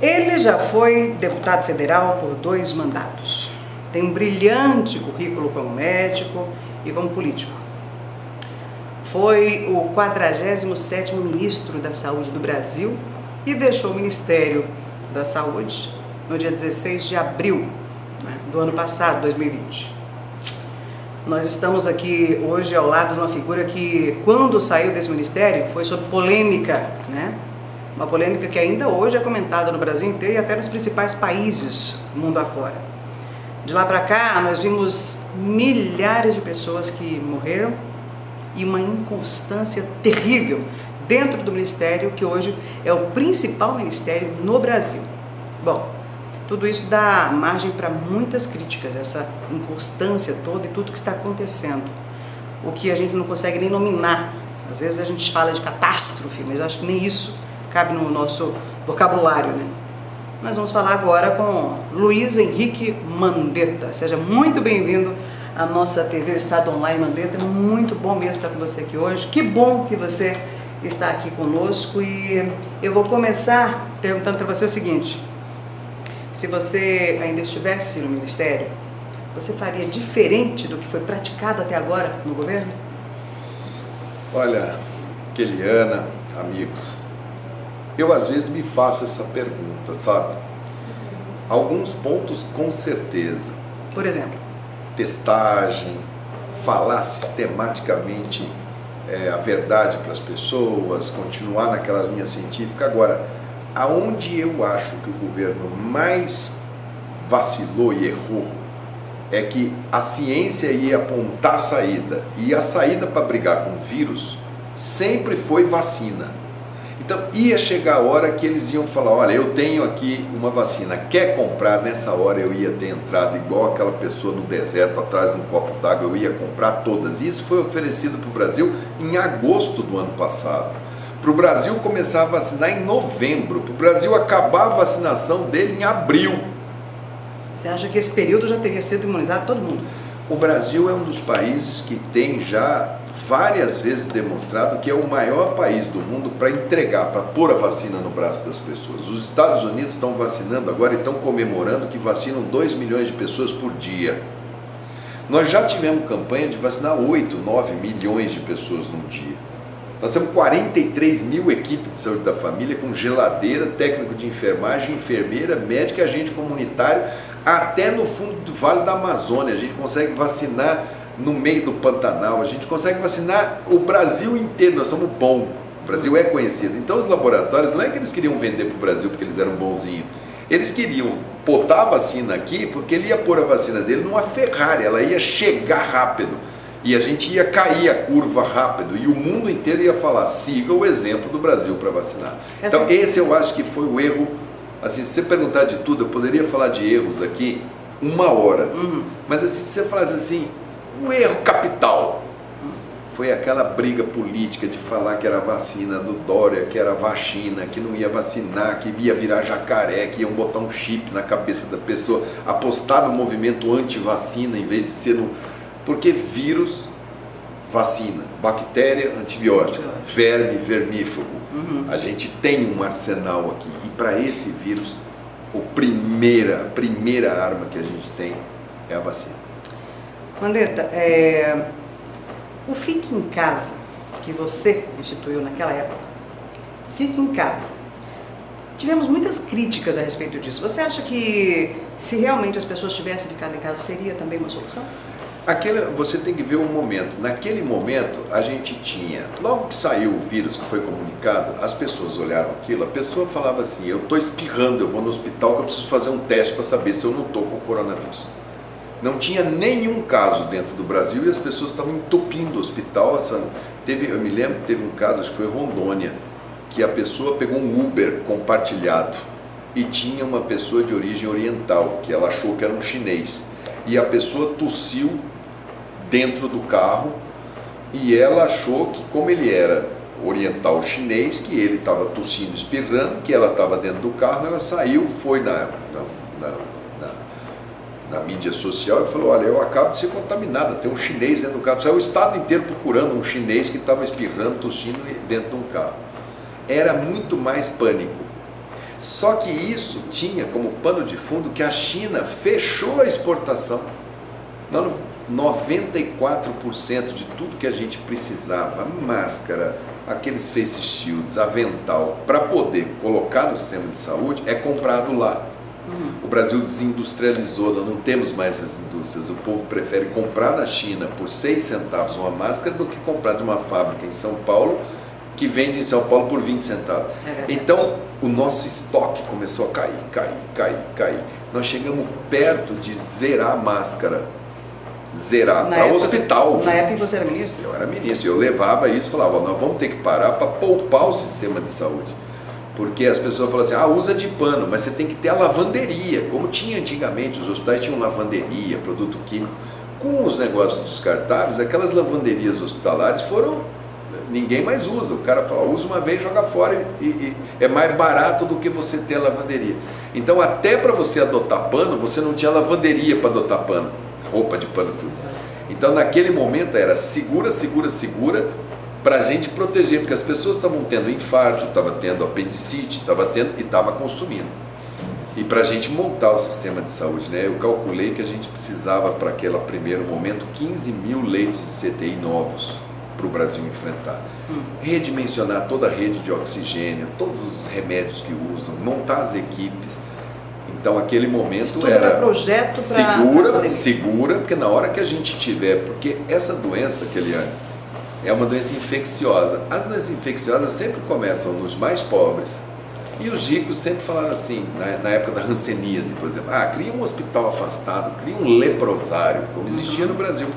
Ele já foi deputado federal por 2 mandatos. Tem um brilhante currículo como médico e como político. Foi o 47º ministro da Saúde do Brasil e deixou o Ministério da Saúde no dia 16 de abril, do ano passado, 2020. Nós estamos aqui hoje ao lado de uma figura que, quando saiu desse ministério, foi sob polêmica, uma polêmica que ainda hoje é comentada no Brasil inteiro e até nos principais países do mundo afora. De lá para cá, nós vimos milhares de pessoas que morreram e uma inconstância terrível dentro do ministério, que hoje é o principal ministério no Brasil. Bom, tudo isso dá margem para muitas críticas, essa inconstância toda e tudo que está acontecendo. O que a gente não consegue nem nominar. Às vezes a gente fala de catástrofe, mas eu acho que nem isso cabe no nosso vocabulário, Nós vamos falar agora com Luiz Henrique Mandetta. Seja muito bem-vindo à nossa TV Estado Online Mandetta. Muito bom mesmo estar com você aqui hoje. Que bom que você está aqui conosco. E eu vou começar perguntando para você o seguinte: se você ainda estivesse no Ministério, você faria diferente do que foi praticado até agora no governo? Olha, Keliana, amigos, eu às vezes me faço essa pergunta, sabe? Alguns pontos com certeza. Por exemplo? Testagem, falar sistematicamente a verdade para as pessoas, continuar naquela linha científica. Agora, aonde eu acho que o governo mais vacilou e errou é que a ciência ia apontar a saída, e a saída para brigar com o vírus sempre foi vacina. Então ia chegar a hora que eles iam falar: olha, eu tenho aqui uma vacina, quer comprar? Nessa hora eu ia ter entrado igual aquela pessoa no deserto atrás de um copo d'água, eu ia comprar todas. Isso foi oferecido para o Brasil em agosto do ano passado. Para o Brasil começar a vacinar em novembro, para o Brasil acabar a vacinação dele em abril. Você acha que esse período já teria sido imunizado todo mundo? O Brasil é um dos países que tem já várias vezes demonstrado que é o maior país do mundo para entregar, para pôr a vacina no braço das pessoas. Os Estados Unidos estão vacinando agora e estão comemorando que vacinam 2 milhões de pessoas por dia. Nós já tivemos campanha de vacinar 8, 9 milhões de pessoas num dia. Nós temos 43 mil equipes de saúde da família, com geladeira, técnico de enfermagem, enfermeira, médica, agente comunitário, até no fundo do Vale da Amazônia. A gente consegue vacinar no meio do Pantanal, a gente consegue vacinar o Brasil inteiro. Nós somos bons, o Brasil é conhecido. Então os laboratórios, não é que eles queriam vender para o Brasil porque eles eram bonzinhos, eles queriam botar a vacina aqui porque ele ia pôr a vacina dele numa Ferrari, ela ia chegar rápido. E a gente ia cair a curva rápido e o mundo inteiro ia falar: siga o exemplo do Brasil para vacinar. Então esse eu acho que foi o erro. Assim, se você perguntar de tudo, eu poderia falar de erros aqui 1 hora. Mas assim, se você falasse assim, o erro capital foi aquela briga política de falar que era vacina do Dória, que era vacina, que não ia vacinar, que ia virar jacaré, que iam botar um chip na cabeça da pessoa, apostar no movimento anti-vacina em vez de ser no... Porque vírus, vacina, bactéria, antibiótico, verme, vermífugo. A gente tem um arsenal aqui. E para esse vírus, a primeira arma que a gente tem é a vacina. Mandetta, o Fique em Casa, que você instituiu naquela época, Fique em Casa, tivemos muitas críticas a respeito disso. Você acha que se realmente as pessoas tivessem ficado em casa, seria também uma solução? Você tem que ver o momento. Naquele momento, a gente tinha, logo que saiu o vírus, que foi comunicado, as pessoas olharam aquilo, a pessoa falava assim: eu estou espirrando, eu vou no hospital que eu preciso fazer um teste para saber se eu não estou com o coronavírus. Não tinha nenhum caso dentro do Brasil e as pessoas estavam entupindo o hospital. Eu me lembro que teve um caso, acho que foi Rondônia, que a pessoa pegou um Uber compartilhado e tinha uma pessoa de origem oriental, que ela achou que era um chinês. E a pessoa tossiu dentro do carro e ela achou que, como ele era oriental chinês, que ele estava tossindo, espirrando, que ela estava dentro do carro. Ela saiu, foi na mídia social e falou: olha, eu acabo de ser contaminada, tem um chinês dentro do carro. Saiu o estado inteiro procurando um chinês que estava espirrando, tossindo dentro de um carro. Era muito mais pânico. Só que isso tinha como pano de fundo que a China fechou a exportação. 94% de tudo que a gente precisava, máscara, aqueles face shields, avental, para poder colocar no sistema de saúde, é comprado lá. O Brasil desindustrializou, nós não temos mais as indústrias. O povo prefere comprar na China por 6 centavos uma máscara do que comprar de uma fábrica em São Paulo, que vende em São Paulo por 20 centavos. Então, o nosso estoque começou a cair. Nós chegamos perto de zerar a máscara. Zerar para o hospital. Na época você era ministro? Eu era ministro. Eu levava isso e falava, nós vamos ter que parar para poupar o sistema de saúde. Porque as pessoas falam assim, usa de pano, mas você tem que ter a lavanderia, como tinha antigamente, os hospitais tinham lavanderia, produto químico. Com os negócios descartáveis, aquelas lavanderias hospitalares ninguém mais usa. O cara fala, usa uma vez, joga fora e é mais barato do que você ter a lavanderia. Então, até para você adotar pano, você não tinha lavanderia para adotar pano, roupa de pano, tudo. Então, naquele momento era segura, para a gente proteger, porque as pessoas estavam tendo infarto, estavam tendo apendicite, e estavam consumindo. E para a gente montar o sistema de saúde, né, eu calculei que a gente precisava, para aquele primeiro momento, 15 mil leitos de CTI novos para o Brasil enfrentar. Redimensionar toda a rede de oxigênio, todos os remédios que usam, montar as equipes. Então, aquele momento era projeto segura, porque na hora que a gente tiver, porque essa doença, Keliane, é uma doença infecciosa. As doenças infecciosas sempre começam nos mais pobres. E os ricos sempre falaram assim, na época da hanseníase, por exemplo, cria um hospital afastado, cria um leprosário, como existia no Brasil.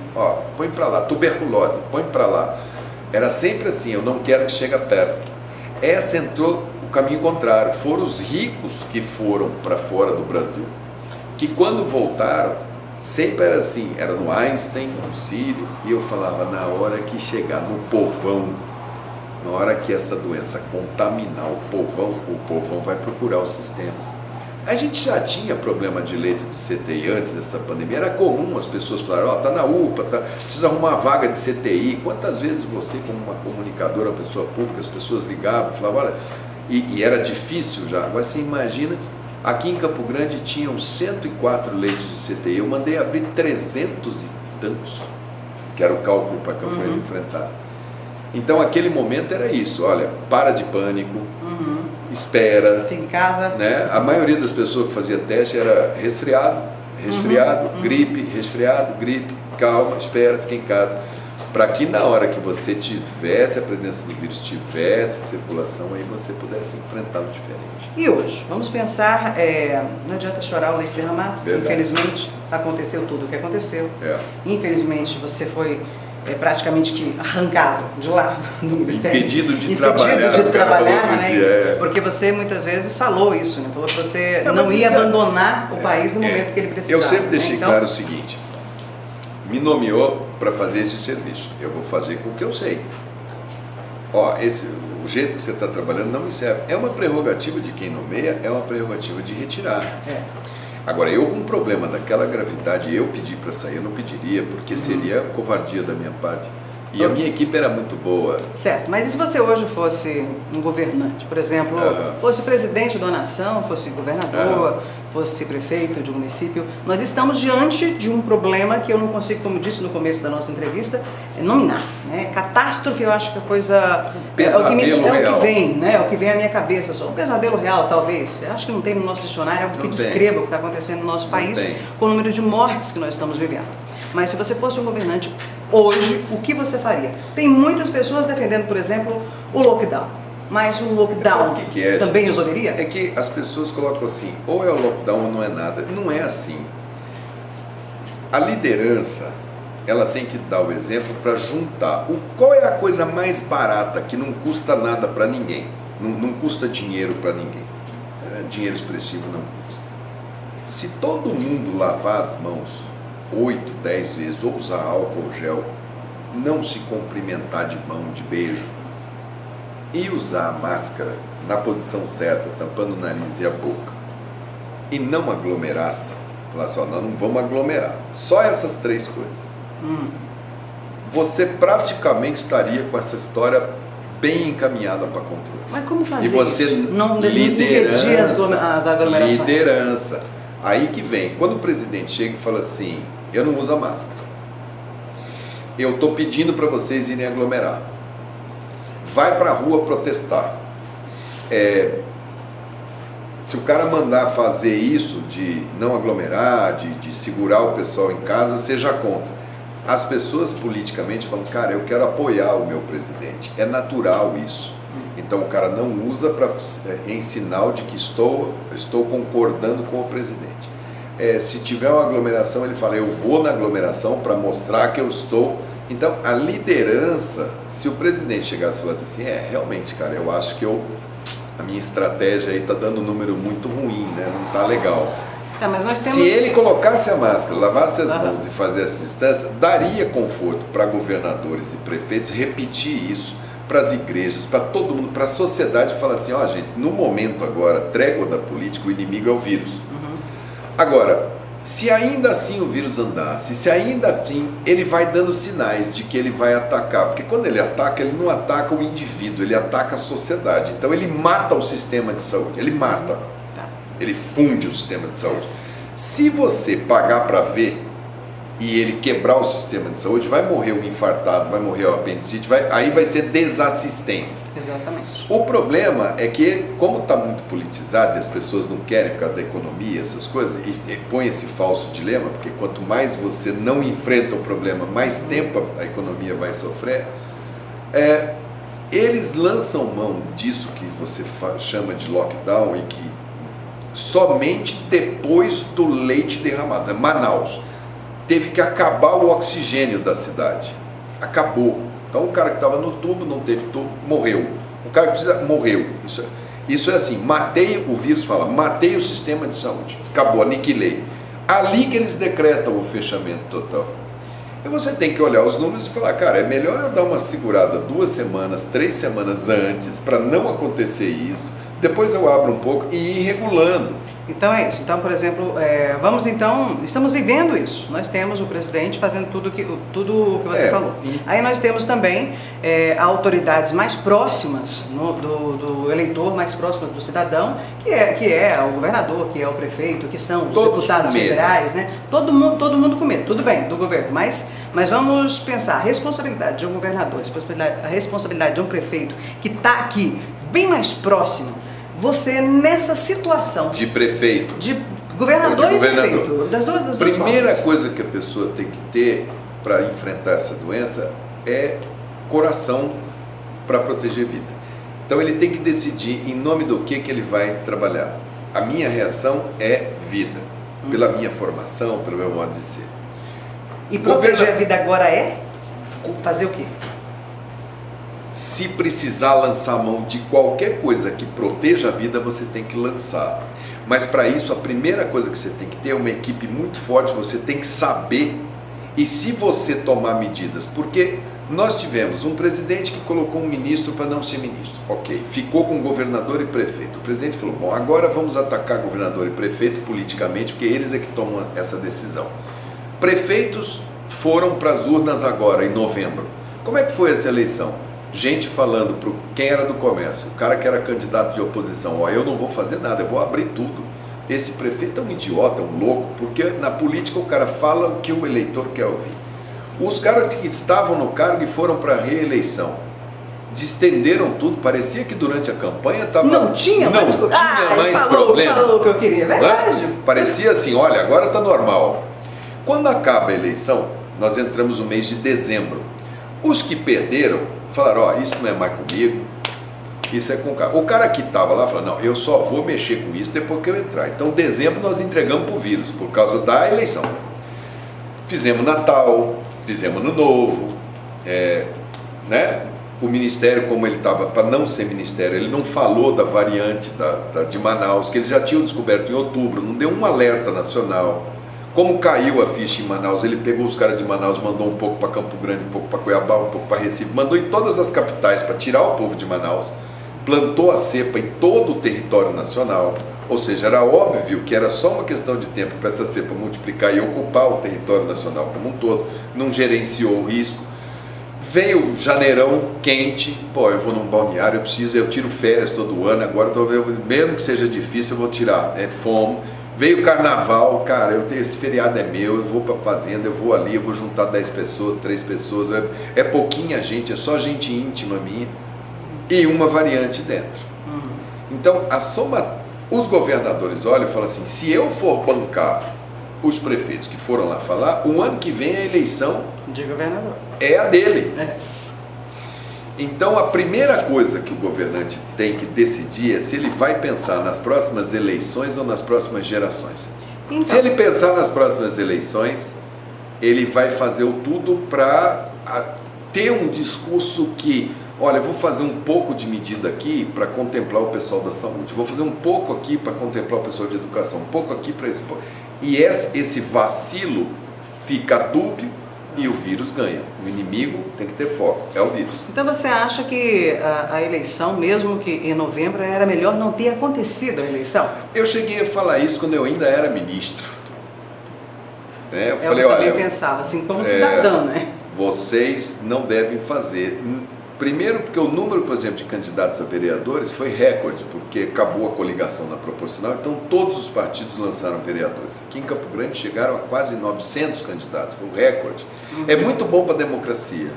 Põe para lá, tuberculose, põe para lá. Era sempre assim, eu não quero que chegue perto. Essa entrou o caminho contrário. Foram os ricos que foram para fora do Brasil, que quando voltaram, sempre era assim, era no Einstein, no Sírio, e eu falava, na hora que chegar no povão, na hora que essa doença contaminar o povão vai procurar o sistema. A gente já tinha problema de leito de CTI antes dessa pandemia, era comum as pessoas falarem, tá na UPA, precisa arrumar uma vaga de CTI. Quantas vezes você, como uma comunicadora, uma pessoa pública, as pessoas ligavam, falavam, olha, e era difícil já. Agora você imagina, aqui em Campo Grande tinham 104 leitos de CTI, eu mandei abrir 300 e tantos, que era o cálculo para Campo Grande enfrentar. Então, aquele momento era isso, olha, para de pânico, espera. Fica em casa. Né? A maioria das pessoas que fazia teste era resfriado, gripe, resfriado, gripe, calma, espera, fica em casa. Para que na hora que você tivesse a presença do vírus, tivesse circulação, aí você pudesse enfrentá-lo diferente. E hoje? Vamos pensar, não adianta chorar o leite derramado. Verdade. Infelizmente, aconteceu tudo o que aconteceu. Infelizmente, você foi praticamente que arrancado de lá do Ministério. Impedido de trabalhar, né? Porque você muitas vezes falou isso, né? Falou que você não ia abandonar o país no momento que ele precisava. Eu sempre deixei claro o seguinte, me nomeou para fazer esse serviço, eu vou fazer com o que eu sei. O jeito que você está trabalhando não me serve. É uma prerrogativa de quem nomeia, é uma prerrogativa de retirar. Agora, eu com um problema daquela gravidade, eu pedi para sair, eu não pediria, porque seria covardia da minha parte. E a minha equipe era muito boa. Certo, mas e se você hoje fosse um governante, por exemplo, fosse presidente de uma nação, fosse governador, fosse prefeito de um município, nós estamos diante de um problema que eu não consigo, como disse no começo da nossa entrevista, nominar. Né? Catástrofe, eu acho que a coisa... É o que vem, né? É o que vem à minha cabeça. Só um pesadelo real, talvez. Eu acho que não tem no nosso dicionário algo que descreva o que está acontecendo no nosso país com o número de mortes que nós estamos vivendo. Mas se você fosse um governante hoje, o que você faria? Tem muitas pessoas defendendo, por exemplo, o lockdown. Mas o lockdown também resolveria? É que as pessoas colocam assim, ou é o lockdown ou não é nada. Não é assim. A liderança, ela tem que dar o exemplo para juntar. Qual é a coisa mais barata que não custa nada para ninguém? Não custa dinheiro para ninguém. Dinheiro expressivo não custa. Se todo mundo lavar as mãos 8, 10 vezes, ou usar álcool gel, não se cumprimentar de mão, de beijo, e usar a máscara na posição certa, tampando o nariz e a boca, e não aglomerar-se, falar assim, nós não vamos aglomerar, só essas 3 coisas, você praticamente estaria com essa história bem encaminhada para controle. Mas como fazer e você isso? Não impedir as aglomerações. Liderança. Aí que vem, quando o presidente chega e fala assim, eu não uso a máscara, eu estou pedindo para vocês irem aglomerar, vai para a rua protestar. Se o cara mandar fazer isso de não aglomerar, de segurar o pessoal em casa, seja contra. As pessoas politicamente falam, cara, eu quero apoiar o meu presidente. É natural isso. Então o cara não usa em sinal de que estou concordando com o presidente. Se tiver uma aglomeração, ele fala, eu vou na aglomeração para mostrar que eu estou. Então a liderança, se o presidente chegasse e falasse assim, realmente, cara, eu acho que a minha estratégia aí está dando um número muito ruim, né? Não está legal. Mas nós temos... Se ele colocasse a máscara, lavasse as mãos e fizesse distância, daria conforto para governadores e prefeitos repetir isso para as igrejas, para todo mundo, para a sociedade, falar assim, gente, no momento agora, trégua da política, o inimigo é o vírus. Agora, se ainda assim o vírus andasse, se ainda assim ele vai dando sinais de que ele vai atacar, porque quando ele ataca, ele não ataca o indivíduo, ele ataca a sociedade. Então ele mata o sistema de saúde, ele mata, ele funde o sistema de saúde. Se você pagar para ver e ele quebrar o sistema de saúde, vai morrer o infartado, vai morrer o apendicite, aí vai ser desassistência. Exatamente. O problema é que ele, como está muito politizado e as pessoas não querem por causa da economia, essas coisas, e põe esse falso dilema, porque quanto mais você não enfrenta o problema, mais tempo a economia vai sofrer, eles lançam mão disso que você chama de lockdown e que somente depois do leite derramado. Manaus teve que acabar o oxigênio da cidade. Acabou. Então o cara que estava no tubo, não teve tubo, morreu. O cara que precisa, morreu. Isso é assim, o vírus fala, matei o sistema de saúde. Acabou, aniquilei. Ali que eles decretam o fechamento total. E você tem que olhar os números e falar, cara, é melhor eu dar uma segurada 2 semanas, 3 semanas antes, para não acontecer isso. Depois eu abro um pouco e ir regulando. Então é isso. Então, por exemplo, estamos vivendo isso. Nós temos o presidente fazendo tudo o que você falou. Aí nós temos também autoridades mais próximas do eleitor, mais próximas do cidadão, que é o governador, que é o prefeito, que são os deputados federais, né? Todo mundo com medo, tudo bem, do governo, mas vamos pensar, a responsabilidade de um governador, a responsabilidade de um prefeito que está aqui, bem mais próximo. Você nessa situação de prefeito, de governador e prefeito, das duas primeira formas. Coisa que a pessoa tem que ter para enfrentar essa doença é coração para proteger vida. Então ele tem que decidir em nome do que ele vai trabalhar. A minha reação é vida, pela minha formação, pelo meu modo de ser. E proteger a vida agora é fazer o quê? Se precisar lançar a mão de qualquer coisa que proteja a vida, você tem que lançar. Mas para isso, a primeira coisa que você tem que ter é uma equipe muito forte, você tem que saber. E se você tomar medidas, porque nós tivemos um presidente que colocou um ministro para não ser ministro. Ok, ficou com governador e prefeito. O presidente falou, bom, agora vamos atacar governador e prefeito politicamente, porque eles é que tomam essa decisão. Prefeitos foram para as urnas agora, em novembro. Como é que foi essa eleição? Gente falando para quem era do comércio, o cara que era candidato de oposição, eu não vou fazer nada, eu vou abrir tudo. Esse prefeito é um idiota, um louco, porque na política o cara fala o que o eleitor quer ouvir. Os caras que estavam no cargo e foram para a reeleição, distenderam tudo, parecia que durante a campanha estava... Não tinha mais problema. Falou o que eu queria, verdade. Parecia assim, olha, agora está normal. Quando acaba a eleição, nós entramos no mês de dezembro. Os que perderam falaram, isso não é mais comigo, isso é com o cara. O cara que estava lá falou, não, eu só vou mexer com isso depois que eu entrar. Então, dezembro nós entregamos para o vírus, por causa da eleição. Fizemos Natal, fizemos Ano Novo, né? O Ministério, como ele estava, para não ser Ministério, ele não falou da variante de Manaus, que eles já tinham descoberto em outubro, não deu um alerta nacional. Como caiu a ficha em Manaus, ele pegou os caras de Manaus, mandou um pouco para Campo Grande, um pouco para Cuiabá, um pouco para Recife, mandou em todas as capitais para tirar o povo de Manaus, plantou a cepa em todo o território nacional, ou seja, era óbvio que era só uma questão de tempo para essa cepa multiplicar e ocupar o território nacional como um todo, não gerenciou o risco. Veio janeirão quente, pô, eu vou num balneário, eu tiro férias todo ano, agora mesmo que seja difícil eu vou tirar, fome. Veio carnaval, cara, esse feriado é meu, eu vou pra fazenda, eu vou ali, eu vou juntar 10 pessoas, 3 pessoas, é pouquinha gente, é só gente íntima minha e uma variante dentro. Então, os governadores olham e falam assim, se eu for bancar os prefeitos que foram lá falar, o ano que vem a eleição de governador é a dele. Então a primeira coisa que o governante tem que decidir é se ele vai pensar nas próximas eleições ou nas próximas gerações. Então, se ele pensar nas próximas eleições, ele vai fazer o tudo para ter um discurso que, olha, eu vou fazer um pouco de medida aqui para contemplar o pessoal da saúde, vou fazer um pouco aqui para contemplar o pessoal de educação, um pouco aqui para isso. E esse vacilo fica dúbio e o vírus ganha. O inimigo tem que ter foco, é o vírus. Então você acha que a eleição, mesmo que em novembro, era melhor não ter acontecido a eleição? Eu cheguei a falar isso quando eu ainda era ministro. Eu falei, eu também pensava, assim, como cidadão, né? Vocês não devem fazer. Primeiro porque o número, por exemplo, de candidatos a vereadores foi recorde, porque acabou a coligação na proporcional, então todos os partidos lançaram vereadores. Aqui em Campo Grande chegaram a quase 900 candidatos, foi um recorde. É muito bom para a democracia,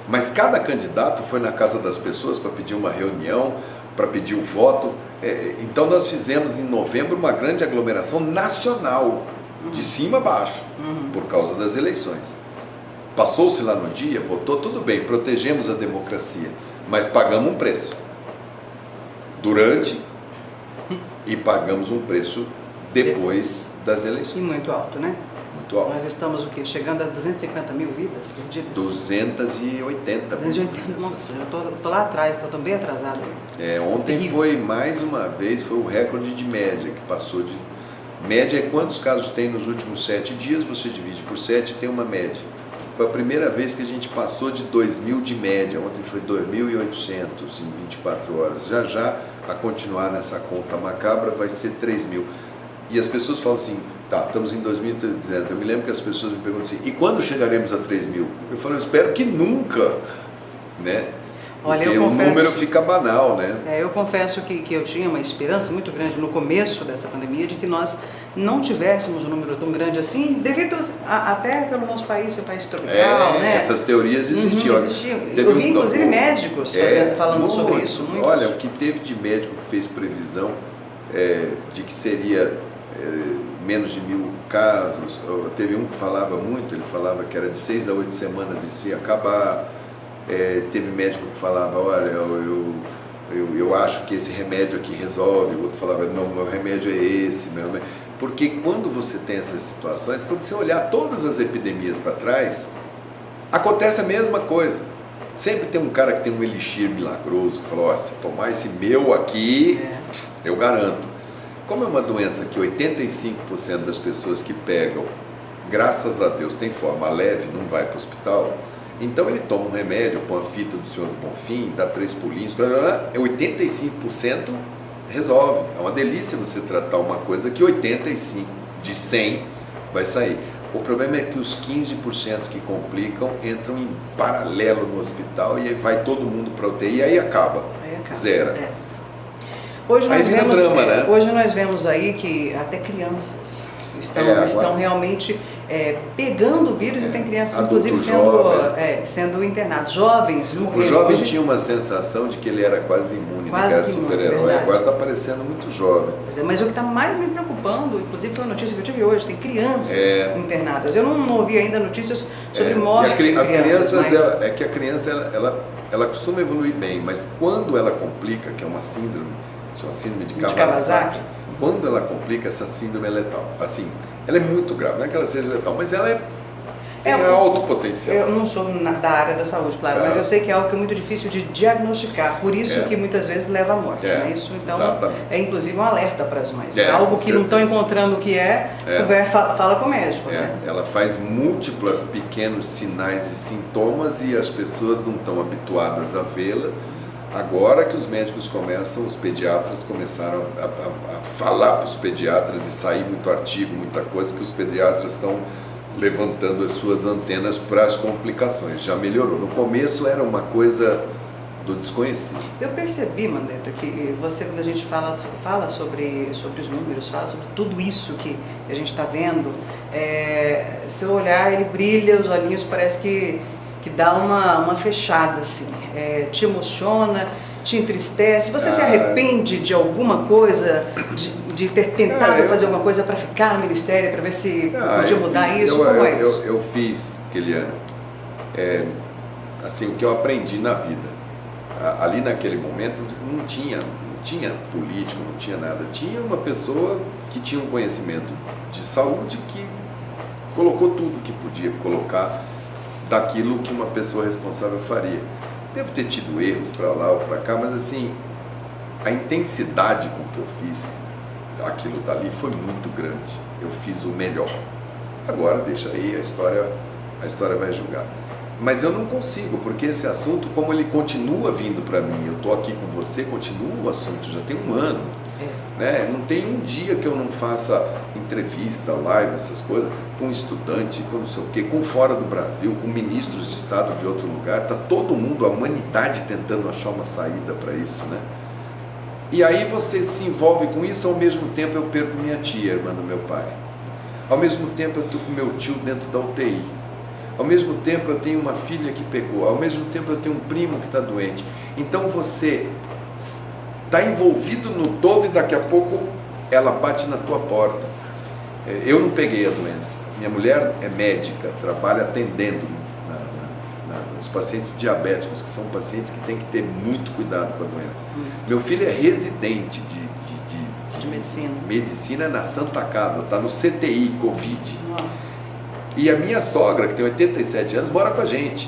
mas cada candidato foi na casa das pessoas para pedir uma reunião, para pedir o voto. Então nós fizemos em novembro uma grande aglomeração nacional, de cima a baixo, por causa das eleições. Passou-se lá no dia, votou, tudo bem, protegemos a democracia, mas pagamos um preço durante e pagamos um preço depois das eleições. E muito alto, né? Muito alto. Nós estamos o quê? Chegando a 250 mil vidas perdidas? 280 mil. 280, nossa, eu tô lá atrás, estou bem atrasado. Ontem terrível. Foi mais uma vez, foi o recorde de média que passou de... Média é quantos casos tem nos últimos 7 dias, você divide por 7 e tem uma média. Foi a primeira vez que a gente passou de 2.000 de média, ontem foi 2.800 em 24 horas. Já a continuar nessa conta macabra vai ser 3.000. E as pessoas falam assim, tá, estamos em 2.300. Eu me lembro que as pessoas me perguntam assim, e quando chegaremos a 3.000? Eu falo, eu espero que nunca, né? Olha, porque eu confesso, o número fica banal, né? Eu confesso que eu tinha uma esperança muito grande no começo dessa pandemia de que nós não tivéssemos um número tão grande assim, devido até pelo nosso país ser país tropical, né? Essas teorias existiam. Eu vi inclusive médicos falando sobre isso. Muitos. Olha, o que teve de médico que fez previsão de que seria menos de 1.000 casos, teve um que falava muito, ele falava que era de 6 a 8 semanas isso ia acabar. Teve médico que falava, olha, eu acho que esse remédio aqui resolve, o outro falava, não, meu remédio é esse, porque quando você tem essas situações, quando você olhar todas as epidemias para trás, acontece a mesma coisa. Sempre tem um cara que tem um elixir milagroso, que fala, ó, se tomar esse meu aqui, eu garanto. Como é uma doença que 85% das pessoas que pegam, graças a Deus, tem forma leve, não vai para o hospital, então ele toma um remédio, põe a fita do Senhor do Bonfim, dá 3 pulinhos, 85% resolve. É uma delícia você tratar uma coisa que 85 de 100 vai sair. O problema é que os 15% que complicam entram em paralelo no hospital e aí vai todo mundo para a UTI e aí acaba. Zera. Hoje nós vemos aí que até crianças estão realmente pegando o vírus e tem crianças inclusive sendo internados, jovens morrendo. O jovem tinha uma sensação de que ele era quase imune, que era super-herói, agora está parecendo muito jovem. Mas o que está mais me preocupando, inclusive foi uma notícia que eu tive hoje, tem crianças internadas. Eu não ouvi ainda notícias sobre morte de crianças. É que a criança ela costuma evoluir bem, mas quando ela complica, que é uma síndrome, chama síndrome de Kawasaki, quando ela complica, essa síndrome é letal. Assim, ela é muito grave, não é que ela seja letal, mas ela tem alto potencial. Eu não sou da área da saúde, claro, mas eu sei que é algo que é muito difícil de diagnosticar, por isso que muitas vezes leva à morte, né? Isso, então, é inclusive um alerta para as mães. É algo que não estão encontrando o que fala com o médico. Né? Ela faz múltiplos pequenos sinais e sintomas e as pessoas não estão habituadas a vê-la. Agora que os médicos os pediatras começaram a falar para os pediatras e sair muito artigo, muita coisa, que os pediatras estão levantando as suas antenas para as complicações. Já melhorou. No começo era uma coisa do desconhecido. Eu percebi, Mandetta, que você, quando a gente fala sobre os números, fala sobre tudo isso que a gente está vendo, seu olhar, ele brilha, os olhinhos parece que dá uma fechada, assim. Te emociona, te entristece. Você se arrepende de alguma coisa, de ter tentado fazer alguma coisa para ficar no ministério, para ver se podia mudar isso? Como é isso? Eu fiz, Keliana, assim, o que eu aprendi na vida. Ali naquele momento não tinha político, não tinha nada. Tinha uma pessoa que tinha um conhecimento de saúde que colocou tudo que podia colocar daquilo que uma pessoa responsável faria. Deve ter tido erros para lá ou para cá, mas assim, a intensidade com que eu fiz aquilo dali foi muito grande. Eu fiz o melhor. Agora deixa aí, a história vai julgar. Mas eu não consigo, porque esse assunto, como ele continua vindo para mim, eu estou aqui com você, continua o assunto, já tem um ano. Né? Não tem um dia que eu não faça entrevista, live, essas coisas, com estudante, com não sei o quê, com fora do Brasil, com ministros de Estado de outro lugar. Está todo mundo, a humanidade, tentando achar uma saída para isso. Né? E aí você se envolve com isso, ao mesmo tempo eu perco minha tia, irmã do meu pai. Ao mesmo tempo eu estou com meu tio dentro da UTI. Ao mesmo tempo eu tenho uma filha que pegou, ao mesmo tempo eu tenho um primo que está doente. Então você está envolvido no todo e daqui a pouco ela bate na tua porta. Eu não peguei a doença. Minha mulher é médica, trabalha atendendo os pacientes diabéticos, que são pacientes que têm que ter muito cuidado com a doença. Meu filho é residente de medicina na Santa Casa, está no CTI, Covid. Nossa. E a minha sogra, que tem 87 anos, mora com a gente.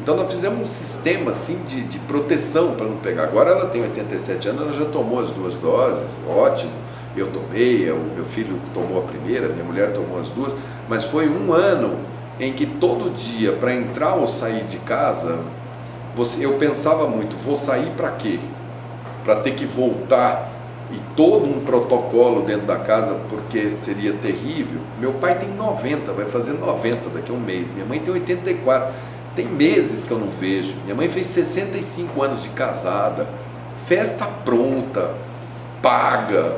Então nós fizemos um sistema assim de proteção para não pegar. Agora ela tem 87 anos, ela já tomou as 2 doses, ótimo. Eu tomei, o meu filho tomou a primeira, minha mulher tomou as 2. Mas foi um ano em que todo dia, para entrar ou sair de casa, eu pensava muito, vou sair para quê? Para ter que voltar e todo um protocolo dentro da casa, porque seria terrível. Meu pai tem 90, vai fazer 90 daqui a um mês. Minha mãe tem 84. Tem meses que eu não vejo. Minha mãe fez 65 anos de casada, festa pronta, paga,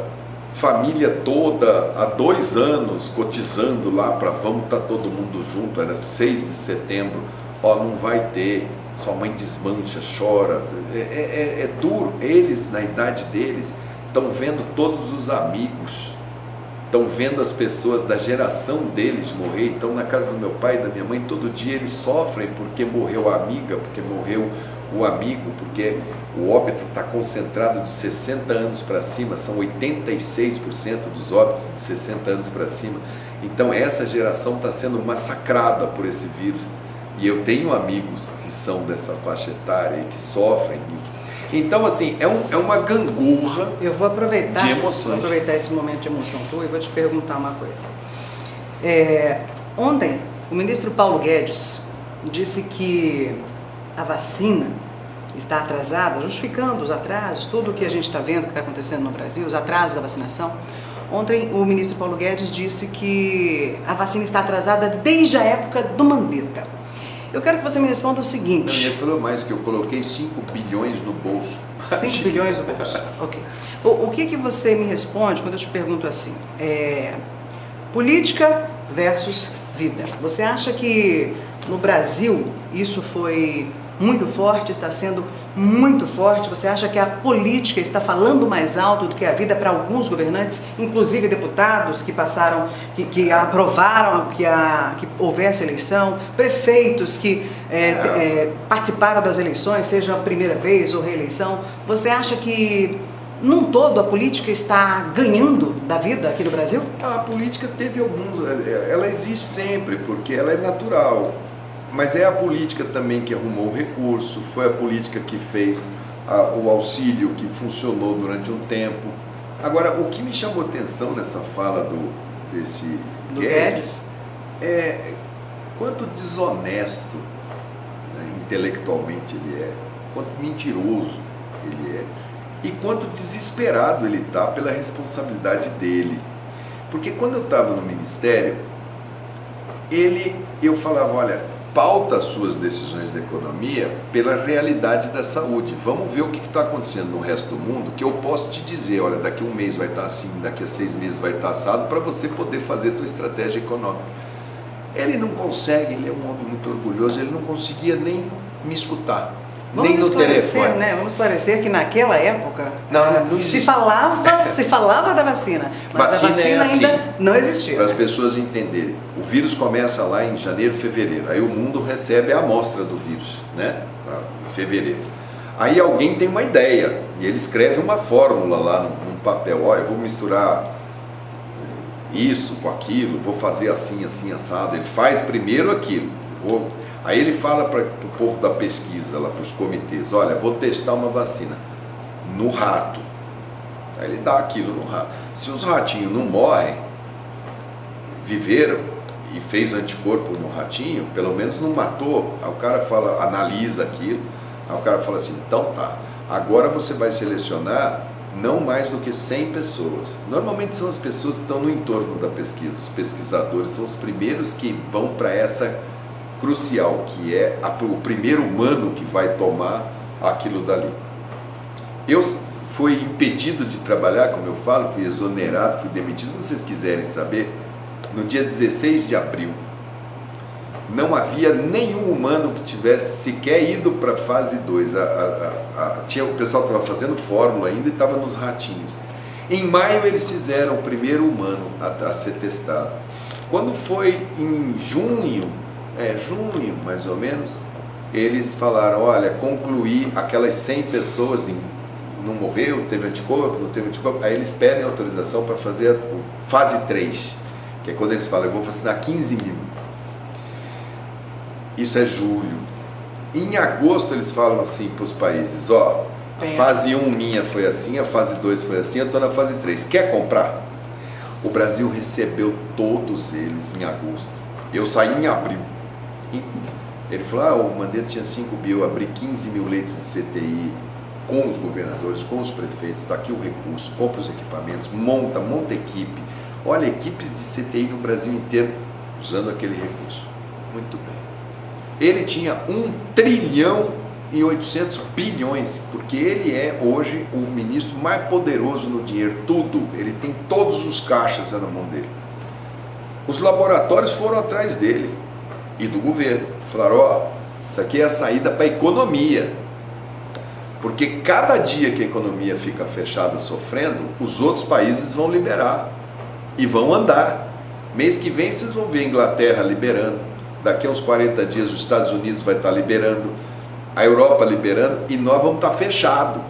família toda há 2 anos cotizando lá para vamos estar todo mundo junto. Era 6 de setembro, não vai ter. Sua mãe desmancha, chora. É duro. Eles, na idade deles, estão vendo todos os amigos, estão vendo as pessoas da geração deles morrer. Então na casa do meu pai e da minha mãe todo dia eles sofrem porque morreu a amiga, porque morreu o amigo, porque o óbito está concentrado de 60 anos para cima, são 86% dos óbitos de 60 anos para cima. Então essa geração está sendo massacrada por esse vírus, e eu tenho amigos que são dessa faixa etária e que sofrem. Então, assim, é uma gangorra de emoções. Vou aproveitar esse momento de emoção tua e vou te perguntar uma coisa. Ontem, o ministro Paulo Guedes disse que a vacina está atrasada, justificando os atrasos, tudo o que a gente está vendo que está acontecendo no Brasil, os atrasos da vacinação. Ontem, o ministro Paulo Guedes disse que a vacina está atrasada desde a época do Mandetta. Eu quero que você me responda o seguinte... Não, ele falou mais, que eu coloquei 5 bilhões no bolso. 5 bilhões no bolso, ok. O que você me responde quando eu te pergunto assim? Política versus vida. Você acha que no Brasil isso foi muito forte, está sendo muito forte? Você acha que a política está falando mais alto do que a vida para alguns governantes, inclusive deputados que passaram, que aprovaram que houvesse eleição, prefeitos que participaram das eleições, seja a primeira vez ou reeleição? Você acha que, num todo, a política está ganhando da vida aqui no Brasil? A política teve alguns, ela existe sempre, porque ela é natural. Mas é a política também que arrumou o recurso, foi a política que fez o auxílio, que funcionou durante um tempo. Agora, o que me chamou atenção nessa fala desse Guedes é quanto desonesto, né, intelectualmente ele é, quanto mentiroso ele é e quanto desesperado ele está pela responsabilidade dele. Porque quando eu estava no ministério, eu falava, olha, pauta as suas decisões da economia pela realidade da saúde. Vamos ver o que está acontecendo no resto do mundo, que eu posso te dizer, olha, daqui a um mês vai estar assim, daqui a 6 meses vai estar assado, para você poder fazer a tua estratégia econômica. Ele não consegue, ele é um homem muito orgulhoso, ele não conseguia nem me escutar. Vamos nem no telefone. Né? Vamos esclarecer que naquela época não se falava da vacina, mas a vacina assim, ainda não existia. Para as pessoas entenderem, o vírus começa lá em janeiro, fevereiro, aí o mundo recebe a amostra do vírus, né? Em fevereiro. Aí alguém tem uma ideia e ele escreve uma fórmula lá num papel, ó, eu vou misturar isso com aquilo, vou fazer assim, assim, assado. Ele faz primeiro aquilo, aí ele fala para o povo da pesquisa, lá para os comitês, olha, vou testar uma vacina no rato. Aí ele dá aquilo no rato. Se os ratinhos não morrem, viveram e fez anticorpo no ratinho, pelo menos não matou. Aí o cara fala, analisa aquilo, aí o cara fala assim, então tá, agora você vai selecionar não mais do que 100 pessoas. Normalmente são as pessoas que estão no entorno da pesquisa, os pesquisadores são os primeiros que vão para essa crucial, que é o primeiro humano que vai tomar aquilo dali. Eu fui impedido de trabalhar, como eu falo, fui exonerado, fui demitido, se vocês quiserem saber, no dia 16 de abril. Não havia nenhum humano que tivesse sequer ido para a fase 2. O pessoal estava fazendo fórmula ainda e estava nos ratinhos. Em maio eles fizeram o primeiro humano a ser testado. Quando foi em junho mais ou menos, eles falaram, olha, concluí aquelas 100 pessoas, não morreu, teve anticorpo, não teve anticorpo, aí eles pedem autorização para fazer a fase 3, que é quando eles falam, eu vou vacinar 15 mil. Isso é julho. Em agosto eles falam assim para os países, ó, a fase 1 minha foi assim, a fase 2 foi assim, eu estou na fase 3, quer comprar? O Brasil recebeu todos eles em agosto. Eu saí em abril. Ele falou, o Mandetta tinha 5 mil, eu abri 15 mil leitos de CTI com os governadores, com os prefeitos, está aqui o recurso, compra os equipamentos, monta equipe. Olha, equipes de CTI no Brasil inteiro usando aquele recurso. Muito bem. Ele tinha 1 trilhão e 800 bilhões, porque ele é hoje o ministro mais poderoso no dinheiro, tudo, ele tem todos os caixas na mão dele. Os laboratórios foram atrás dele e do governo, falaram, ó, isso aqui é a saída para a economia, porque cada dia que a economia fica fechada sofrendo, os outros países vão liberar e vão andar. Mês que vem vocês vão ver a Inglaterra liberando, daqui a uns 40 dias os Estados Unidos vai estar liberando, a Europa liberando e nós vamos estar fechados.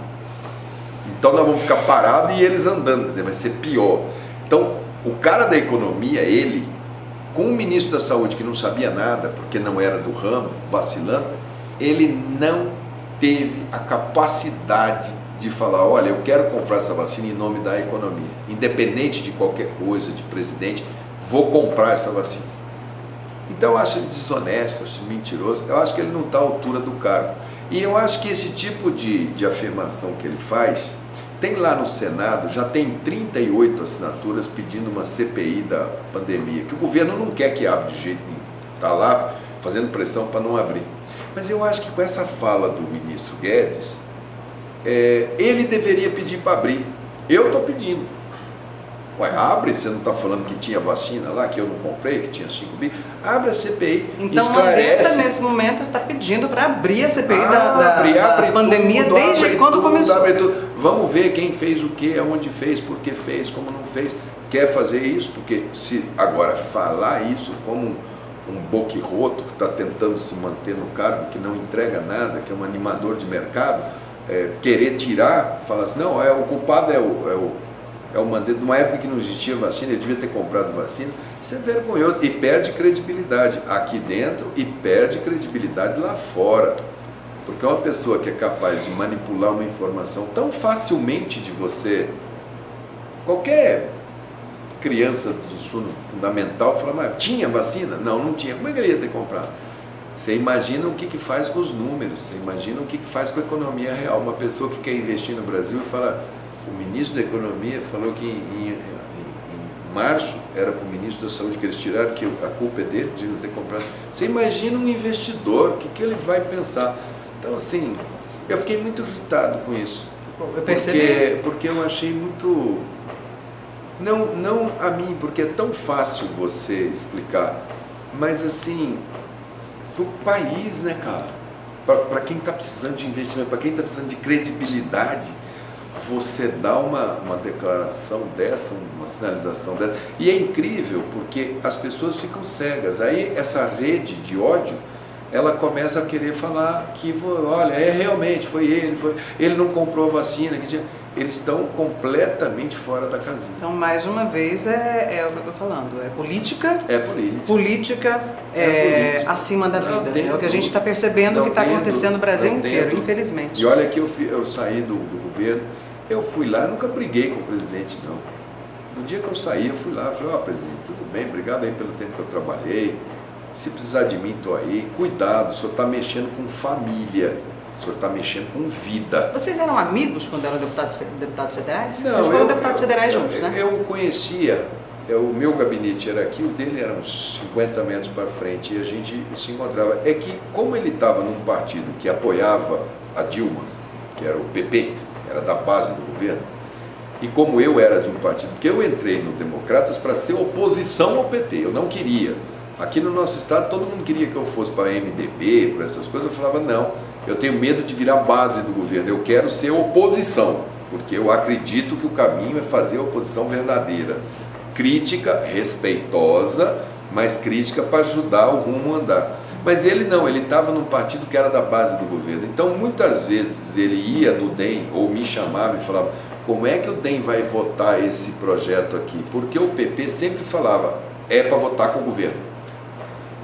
Então nós vamos ficar parados e eles andando, quer dizer, vai ser pior. Então o cara da economia, ele, com o ministro da saúde que não sabia nada, porque não era do ramo, vacilando, ele não teve a capacidade de falar, olha, eu quero comprar essa vacina em nome da economia, independente de qualquer coisa, de presidente, vou comprar essa vacina. Então eu acho ele desonesto, acho mentiroso, eu acho que ele não está à altura do cargo. E eu acho que esse tipo de afirmação que ele faz, tem lá no Senado, já tem 38 assinaturas pedindo uma CPI da pandemia, que o governo não quer que abra de jeito nenhum, está lá fazendo pressão para não abrir. Mas eu acho que com essa fala do ministro Guedes, ele deveria pedir para abrir. Eu estou pedindo. Ué, abre, você não está falando que tinha vacina lá, que eu não comprei, que tinha 5 mil. Abre a CPI, então, esclarece. Mandetta, nesse momento, está pedindo para abrir a CPI abre da pandemia tudo, desde quando começou. Abre tudo. Vamos ver quem fez o que, aonde fez, por que fez, como não fez. Quer fazer isso? Porque se agora falar isso como um boquirroto que está tentando se manter no cargo, que não entrega nada, que é um animador de mercado, querer tirar, falar assim, não, o culpado é o Mandetta, numa época que não existia vacina, ele devia ter comprado vacina, isso é vergonhoso e perde credibilidade aqui dentro e perde credibilidade lá fora, porque uma pessoa que é capaz de manipular uma informação tão facilmente de você, qualquer criança de ensino fundamental fala, mas tinha vacina? Não, não tinha, como é que ele ia ter comprado? Você imagina o que faz com os números, você imagina o que faz com a economia real, uma pessoa que quer investir no Brasil e fala, o ministro da Economia falou que em março era para o ministro da Saúde que eles tiraram, que a culpa é dele de não ter comprado. Você imagina um investidor, o que ele vai pensar? Então, assim, eu fiquei muito irritado com isso. Eu percebi. Porque eu achei muito... Não a mim, porque é tão fácil você explicar, mas assim, para o país, né, cara? Para quem está precisando de investimento, para quem está precisando de credibilidade, você dá uma declaração dessa, uma sinalização dessa. E é incrível, porque as pessoas ficam cegas. Aí essa rede de ódio, ela começa a querer falar que, olha, realmente, foi ele não comprou a vacina. Eles estão completamente fora da casinha. Então, mais uma vez, é o que eu estou falando. É política. É política. Política acima da vida. É o que a gente está percebendo que está acontecendo no Brasil inteiro, infelizmente. E olha que eu saí do governo, eu fui lá, eu nunca briguei com o presidente, não. No dia que eu saí, eu fui lá, falei, presidente, tudo bem, obrigado aí pelo tempo que eu trabalhei. Se precisar de mim, estou aí. Cuidado, o senhor está mexendo com família. O senhor está mexendo com vida. Vocês eram amigos quando eram deputados federais? Não, vocês foram deputados federais juntos, né? Eu conhecia, o meu gabinete era aqui, o dele era uns 50 metros para frente, e a gente se encontrava. É que, como ele estava num partido que apoiava a Dilma, que era o PP, era da base do governo, e como eu era de um partido, porque eu entrei no Democratas para ser oposição ao PT, eu não queria. Aqui no nosso estado, todo mundo queria que eu fosse para a MDB, para essas coisas, eu falava, não. Eu tenho medo de virar base do governo, eu quero ser oposição, porque eu acredito que o caminho é fazer a oposição verdadeira. Crítica, respeitosa, mas crítica para ajudar o rumo a andar. Mas ele não, ele estava num partido que era da base do governo. Então, muitas vezes ele ia no DEM ou me chamava e falava, como é que o DEM vai votar esse projeto aqui? Porque o PP sempre falava, é para votar com o governo.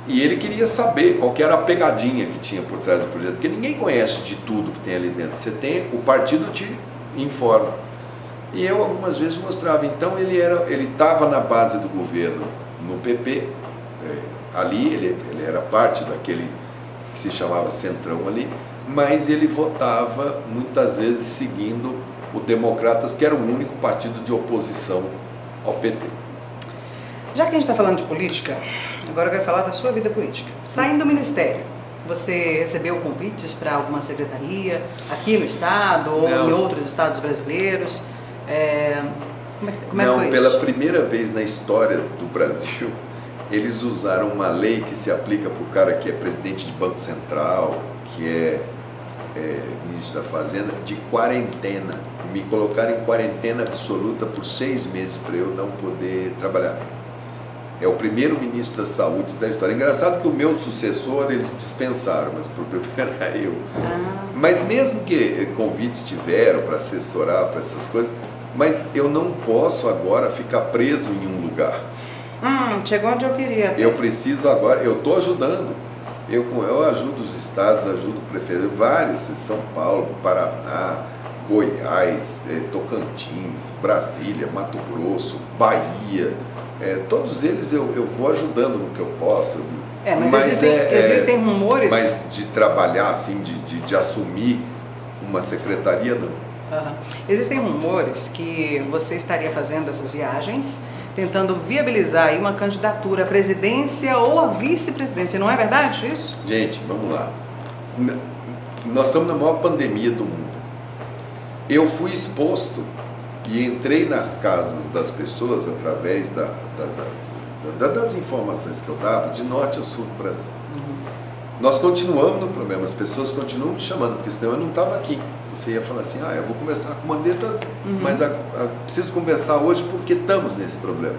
E ele queria saber qual que era a pegadinha que tinha por trás do projeto, porque ninguém conhece de tudo que tem ali dentro. Você tem, o partido te informa. E eu algumas vezes mostrava. Então ele estava na base do governo no PP, ali ele era parte daquele que se chamava Centrão ali, mas ele votava muitas vezes seguindo o Democratas, que era o único partido de oposição ao PT. Já que a gente está falando de política, agora eu quero falar da sua vida política. Saindo do Ministério, você recebeu convites para alguma secretaria aqui no Estado ou em outros estados brasileiros? Como é que foi isso? Pela primeira vez na história do Brasil, eles usaram uma lei que se aplica para o cara que é presidente de Banco Central, que é ministro da Fazenda, de quarentena. Me colocaram em quarentena absoluta por 6 meses para eu não poder trabalhar. É o primeiro ministro da Saúde da história. Engraçado que o meu sucessor eles dispensaram, mas o problema era eu. Mas mesmo que convites tiveram para assessorar, para essas coisas, mas eu não posso agora ficar preso em um lugar. Chegou onde eu queria. Eu preciso agora, eu estou ajudando. Eu ajudo os estados, ajudo o prefeito, vários, São Paulo, Paraná, Goiás, Tocantins, Brasília, Mato Grosso, Bahia. Todos eles eu vou ajudando no que eu posso. Mas existem rumores... Mas de trabalhar assim, de assumir uma secretaria, não. Existem rumores que você estaria fazendo essas viagens, tentando viabilizar aí uma candidatura à presidência ou à vice-presidência. Não é verdade isso? Gente, vamos lá. Nós estamos na maior pandemia do mundo. Eu fui exposto e entrei nas casas das pessoas através das informações que eu dava, de norte a sul do Brasil. Nós continuamos no problema, as pessoas continuam me chamando, porque senão eu não estava aqui. Você ia falar assim, eu vou conversar com o Mandetta, mas preciso conversar hoje porque estamos nesse problema.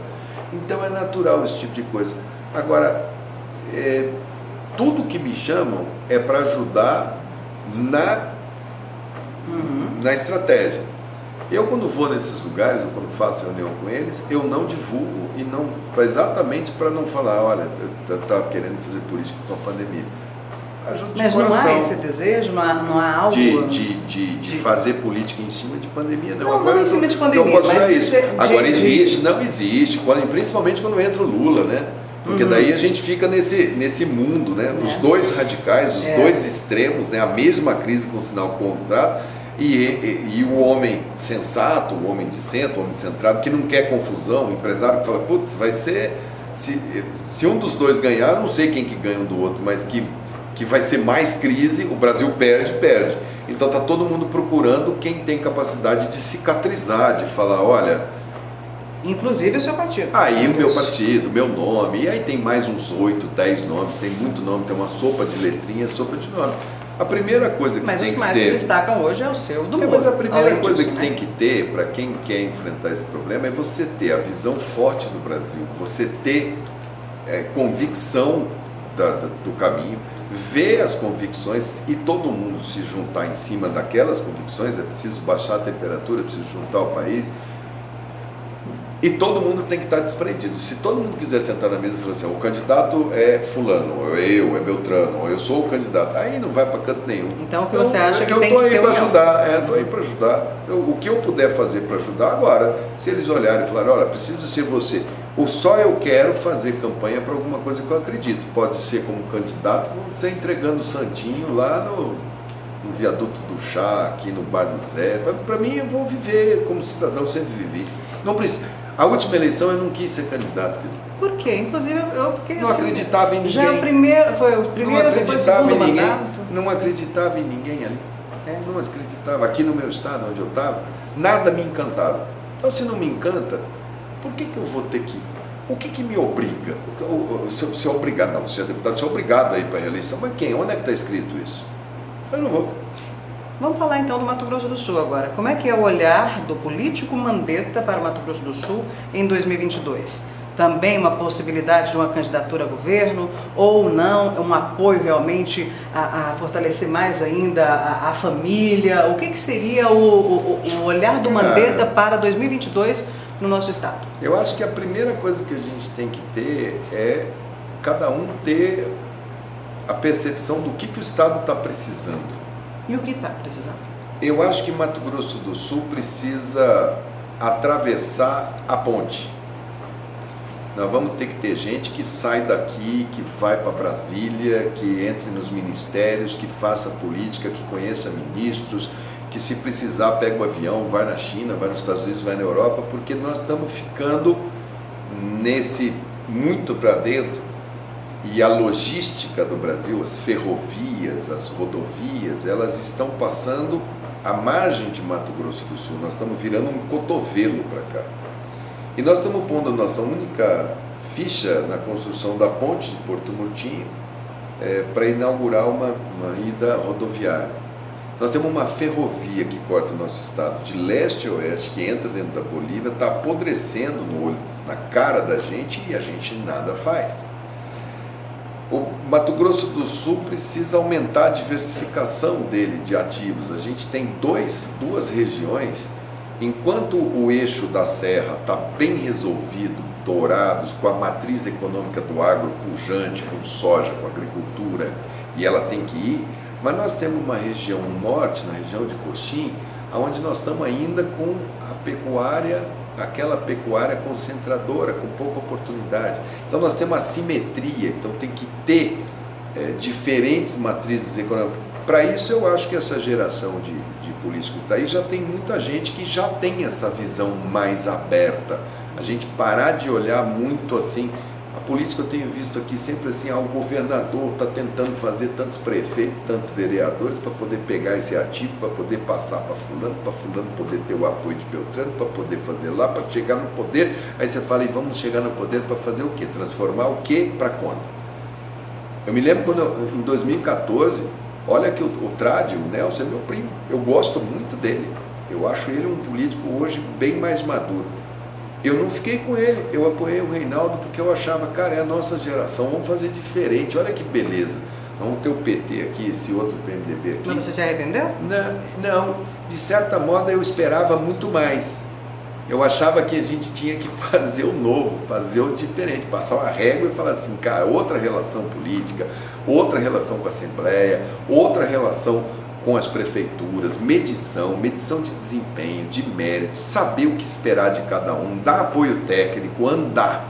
Então é natural esse tipo de coisa. Agora, tudo que me chamam é para ajudar na estratégia. Eu, quando vou nesses lugares, ou quando faço reunião com eles, eu não divulgo, e não, exatamente para não falar, olha, está querendo fazer política com a pandemia. Ajudo de coração. Mas não há esse desejo, não há algo... De fazer política em cima de pandemia, não. Não em cima de pandemia, mas... Isso. Agora existe, não existe, principalmente quando entra o Lula, né? Porque daí a gente fica nesse mundo, né? Os dois radicais, os dois extremos, né? A mesma crise com sinal contrário. E o homem sensato, o homem de centro, o homem centrado, que não quer confusão, o empresário que fala, putz, vai ser... Se um dos dois ganhar, eu não sei quem que ganha um do outro, mas que vai ser mais crise, o Brasil perde. Então está todo mundo procurando quem tem capacidade de cicatrizar, de falar, olha... Inclusive o seu partido. Aí o meu partido, meu nome, e aí tem mais uns 8, 10 nomes, tem muito nome, tem uma sopa de letrinhas, sopa de nome. A primeira coisa que mas tem que ser... Mas os que mais se destacam hoje é o seu, do Moro. Mas a primeira coisa disso, que tem que ter, para quem quer enfrentar esse problema, é você ter a visão forte do Brasil, você ter convicção do caminho, ver as convicções e todo mundo se juntar em cima daquelas convicções. É preciso baixar a temperatura, é preciso juntar o país. E todo mundo tem que estar desprendido. Se todo mundo quiser sentar na mesa e falar assim, o candidato é fulano, ou é Beltrano, ou eu sou o candidato, aí não vai para canto nenhum. Então o que você acha que tem que ter eu estou aí para união? ajudar, estou aí para ajudar. O que eu puder fazer para ajudar agora, se eles olharem e falarem, olha, precisa ser você, ou só eu quero fazer campanha para alguma coisa que eu acredito. Pode ser como candidato, você entregando o santinho lá no viaduto do chá, aqui no bar do Zé. Para mim, eu vou viver como cidadão, sempre vivi. Não precisa. A última eleição eu não quis ser candidato. Por quê? Inclusive eu fiquei não assim... Não acreditava em ninguém. Já foi o primeiro, depois o segundo mandato. Não acreditava em ninguém ali. Não acreditava. Aqui no meu estado, onde eu estava, nada me encantava. Então, se não me encanta, por que eu vou ter que... O que me obriga? Se é obrigado, não, você é deputado, você é obrigado a ir para a reeleição. Mas quem? Onde é que está escrito isso? Eu não vou. Vamos falar então do Mato Grosso do Sul agora. Como é que é o olhar do político Mandetta para o Mato Grosso do Sul em 2022? Também uma possibilidade de uma candidatura a governo ou não? Um apoio realmente a fortalecer mais ainda a família? O que seria o olhar do Mandetta para 2022 no nosso estado? Eu acho que a primeira coisa que a gente tem que ter é cada um ter a percepção do que o estado está precisando. E o que está precisando? Eu acho que Mato Grosso do Sul precisa atravessar a ponte. Nós vamos ter que ter gente que sai daqui, que vai para Brasília, que entre nos ministérios, que faça política, que conheça ministros, que se precisar pega o avião, vai na China, vai nos Estados Unidos, vai na Europa, porque nós estamos ficando nesse muito para dentro. E a logística do Brasil, as ferrovias, as rodovias, elas estão passando à margem de Mato Grosso do Sul. Nós estamos virando um cotovelo para cá. E nós estamos pondo a nossa única ficha na construção da ponte de Porto Murtinho para inaugurar uma ida rodoviária. Nós temos uma ferrovia que corta o nosso estado de leste a oeste, que entra dentro da Bolívia, está apodrecendo no olho, na cara da gente, e a gente nada faz. O Mato Grosso do Sul precisa aumentar a diversificação dele de ativos. A gente tem duas regiões, enquanto o eixo da serra está bem resolvido, Dourados, com a matriz econômica do agro pujante, com soja, com agricultura, e ela tem que ir, mas nós temos uma região norte, na região de Coxim, onde nós estamos ainda com a pecuária, aquela pecuária concentradora, com pouca oportunidade. Então nós temos assimetria, então tem que ter diferentes matrizes econômicas. Para isso eu acho que essa geração de políticos que está aí já tem muita gente que já tem essa visão mais aberta. A gente parar de olhar muito assim, a política eu tenho visto aqui sempre assim, o governador está tentando fazer tantos prefeitos, tantos vereadores para poder pegar esse ativo, para poder passar para fulano poder ter o apoio de Beltrano, para poder fazer lá, para chegar no poder. Aí você fala, e vamos chegar no poder para fazer o quê? Transformar o quê para conta? Eu me lembro quando em 2014, olha que o Trade, o Nelson é meu primo, eu gosto muito dele, eu acho ele um político hoje bem mais maduro. Eu não fiquei com ele, eu apoiei o Reinaldo porque eu achava, cara, é a nossa geração, vamos fazer diferente, olha que beleza. Vamos ter o PT aqui, esse outro PMDB aqui. Mas você se arrependeu? Não, de certa modo eu esperava muito mais. Eu achava que a gente tinha que fazer o novo, fazer o diferente, passar uma régua e falar assim, cara, outra relação política, outra relação com a Assembleia, outra relação com as prefeituras, medição de desempenho, de mérito, saber o que esperar de cada um, dar apoio técnico, andar.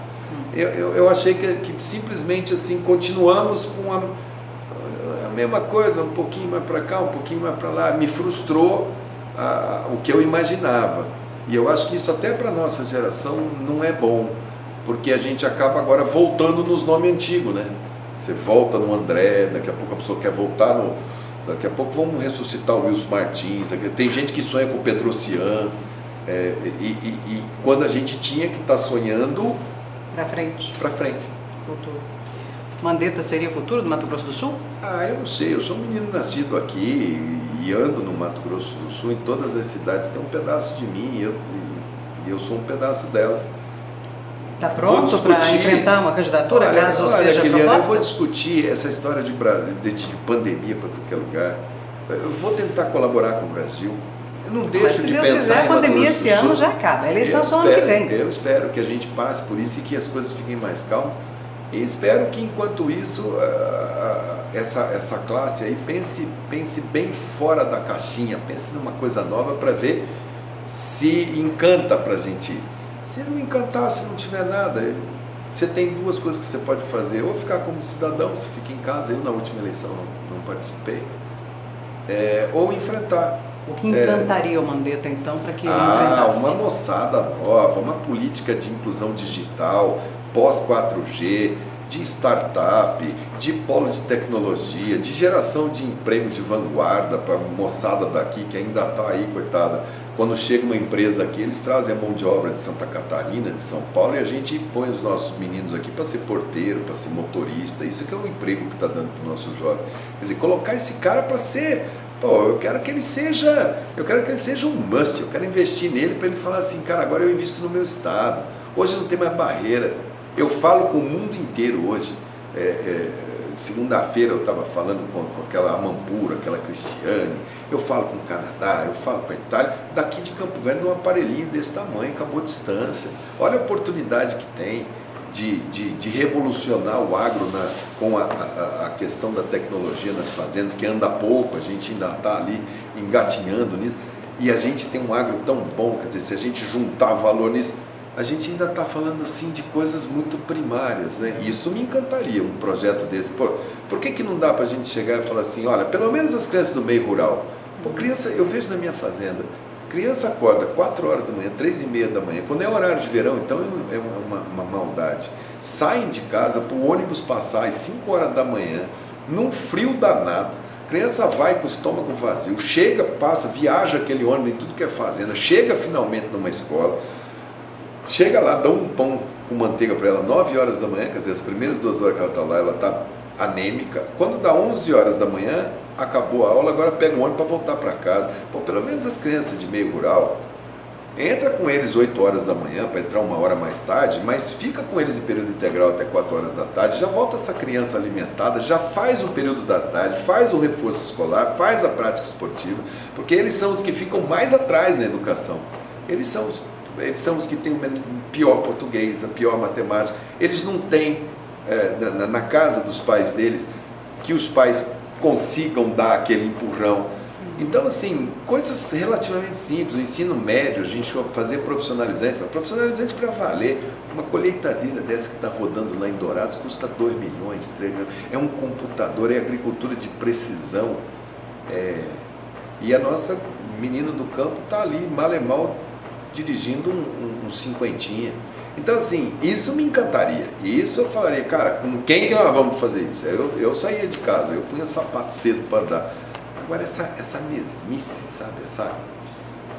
Eu achei que simplesmente assim, continuamos com a mesma coisa, um pouquinho mais para cá, um pouquinho mais para lá, me frustrou, o que eu imaginava. E eu acho que isso até para a nossa geração não é bom, porque a gente acaba agora voltando nos nomes antigos, né? Você volta no André, daqui a pouco a pessoa quer voltar no... Daqui a pouco vamos ressuscitar o Wilson Martins, tem gente que sonha com o Petrocian, e quando a gente tinha que estar sonhando... Para frente. Para frente. Futuro. Mandetta seria o futuro do Mato Grosso do Sul? Eu não sei, eu sou um menino nascido aqui e ando no Mato Grosso do Sul, em todas as cidades tem um pedaço de mim e eu sou um pedaço delas. Está pronto para enfrentar uma candidatura, caso seja proposta? Eu vou discutir essa história de Brasil, de pandemia para qualquer lugar. Eu vou tentar colaborar com o Brasil. Eu não deixo Mas se de Deus pensar quiser, a pandemia esse ano já acaba. A eleição só ano que vem. Eu espero que a gente passe por isso e que as coisas fiquem mais calmas. E espero que, enquanto isso, essa classe aí pense bem fora da caixinha, pense numa coisa nova para ver se encanta para a gente ir. Se não encantar, se não tiver nada, você tem duas coisas que você pode fazer. Ou ficar como cidadão, você fica em casa. Eu, na última eleição, não participei. Ou enfrentar. O que encantaria o Mandetta, então, para que ele enfrentasse? Uma moçada nova, uma política de inclusão digital, pós-4G, de startup, de polo de tecnologia, de geração de emprego de vanguarda para a moçada daqui que ainda está aí, coitada. Quando chega uma empresa aqui, eles trazem a mão de obra de Santa Catarina, de São Paulo, e a gente põe os nossos meninos aqui para ser porteiro, para ser motorista. Isso que é o emprego que está dando para o nosso jovem. Quer dizer, colocar esse cara para ser... eu quero que ele seja um must, eu quero investir nele para ele falar assim, cara, agora eu invisto no meu estado. Hoje não tem mais barreira. Eu falo com o mundo inteiro hoje. Segunda-feira eu estava falando com aquela Amampura, aquela Cristiane, eu falo com o Canadá, eu falo com a Itália, daqui de Campo Grande um aparelhinho desse tamanho, acabou a distância. Olha a oportunidade que tem de revolucionar o agro com a questão da tecnologia nas fazendas, que anda pouco, a gente ainda está ali engatinhando nisso, e a gente tem um agro tão bom, quer dizer, se a gente juntar valor nisso, a gente ainda está falando assim de coisas muito primárias, né? Isso me encantaria, um projeto desse. Por que não dá para a gente chegar e falar assim, olha, pelo menos as crianças do meio rural, criança, eu vejo na minha fazenda, criança acorda 4 horas da manhã, 3h30 da manhã, quando é horário de verão, então é uma maldade. Saem de casa para o ônibus passar às 5 horas da manhã, num frio danado, criança vai com o estômago vazio, chega, passa, viaja aquele ônibus em tudo que é fazenda, chega finalmente numa escola, chega lá, dá um pão com manteiga para ela 9 horas da manhã, quer dizer, as primeiras 2 horas que ela está lá, ela está anêmica. Quando dá 11 horas da manhã, acabou a aula, agora pega um ônibus para voltar para casa. Pelo menos as crianças de meio rural, entra com eles 8 horas da manhã para entrar 1 hora mais tarde, mas fica com eles em período integral até 4 horas da tarde, já volta essa criança alimentada, já faz o período da tarde, faz o reforço escolar, faz a prática esportiva, porque eles são os que ficam mais atrás na educação. Eles são os que têm o pior português, a pior matemática. Eles não têm, na casa dos pais deles, que os pais consigam dar aquele empurrão. Então, assim, coisas relativamente simples. O ensino médio, a gente vai fazer profissionalizante para valer. Uma colheitadeira dessa que está rodando lá em Dourados custa 2 milhões, 3 milhões. É um computador, é agricultura de precisão. E a nossa menina do campo está ali, mal e mal, dirigindo um cinquentinha. Então, assim, isso me encantaria. E isso eu falaria, cara, com quem que nós vamos fazer isso? Eu saía de casa, eu punha sapato cedo para andar. Agora, essa mesmice, sabe?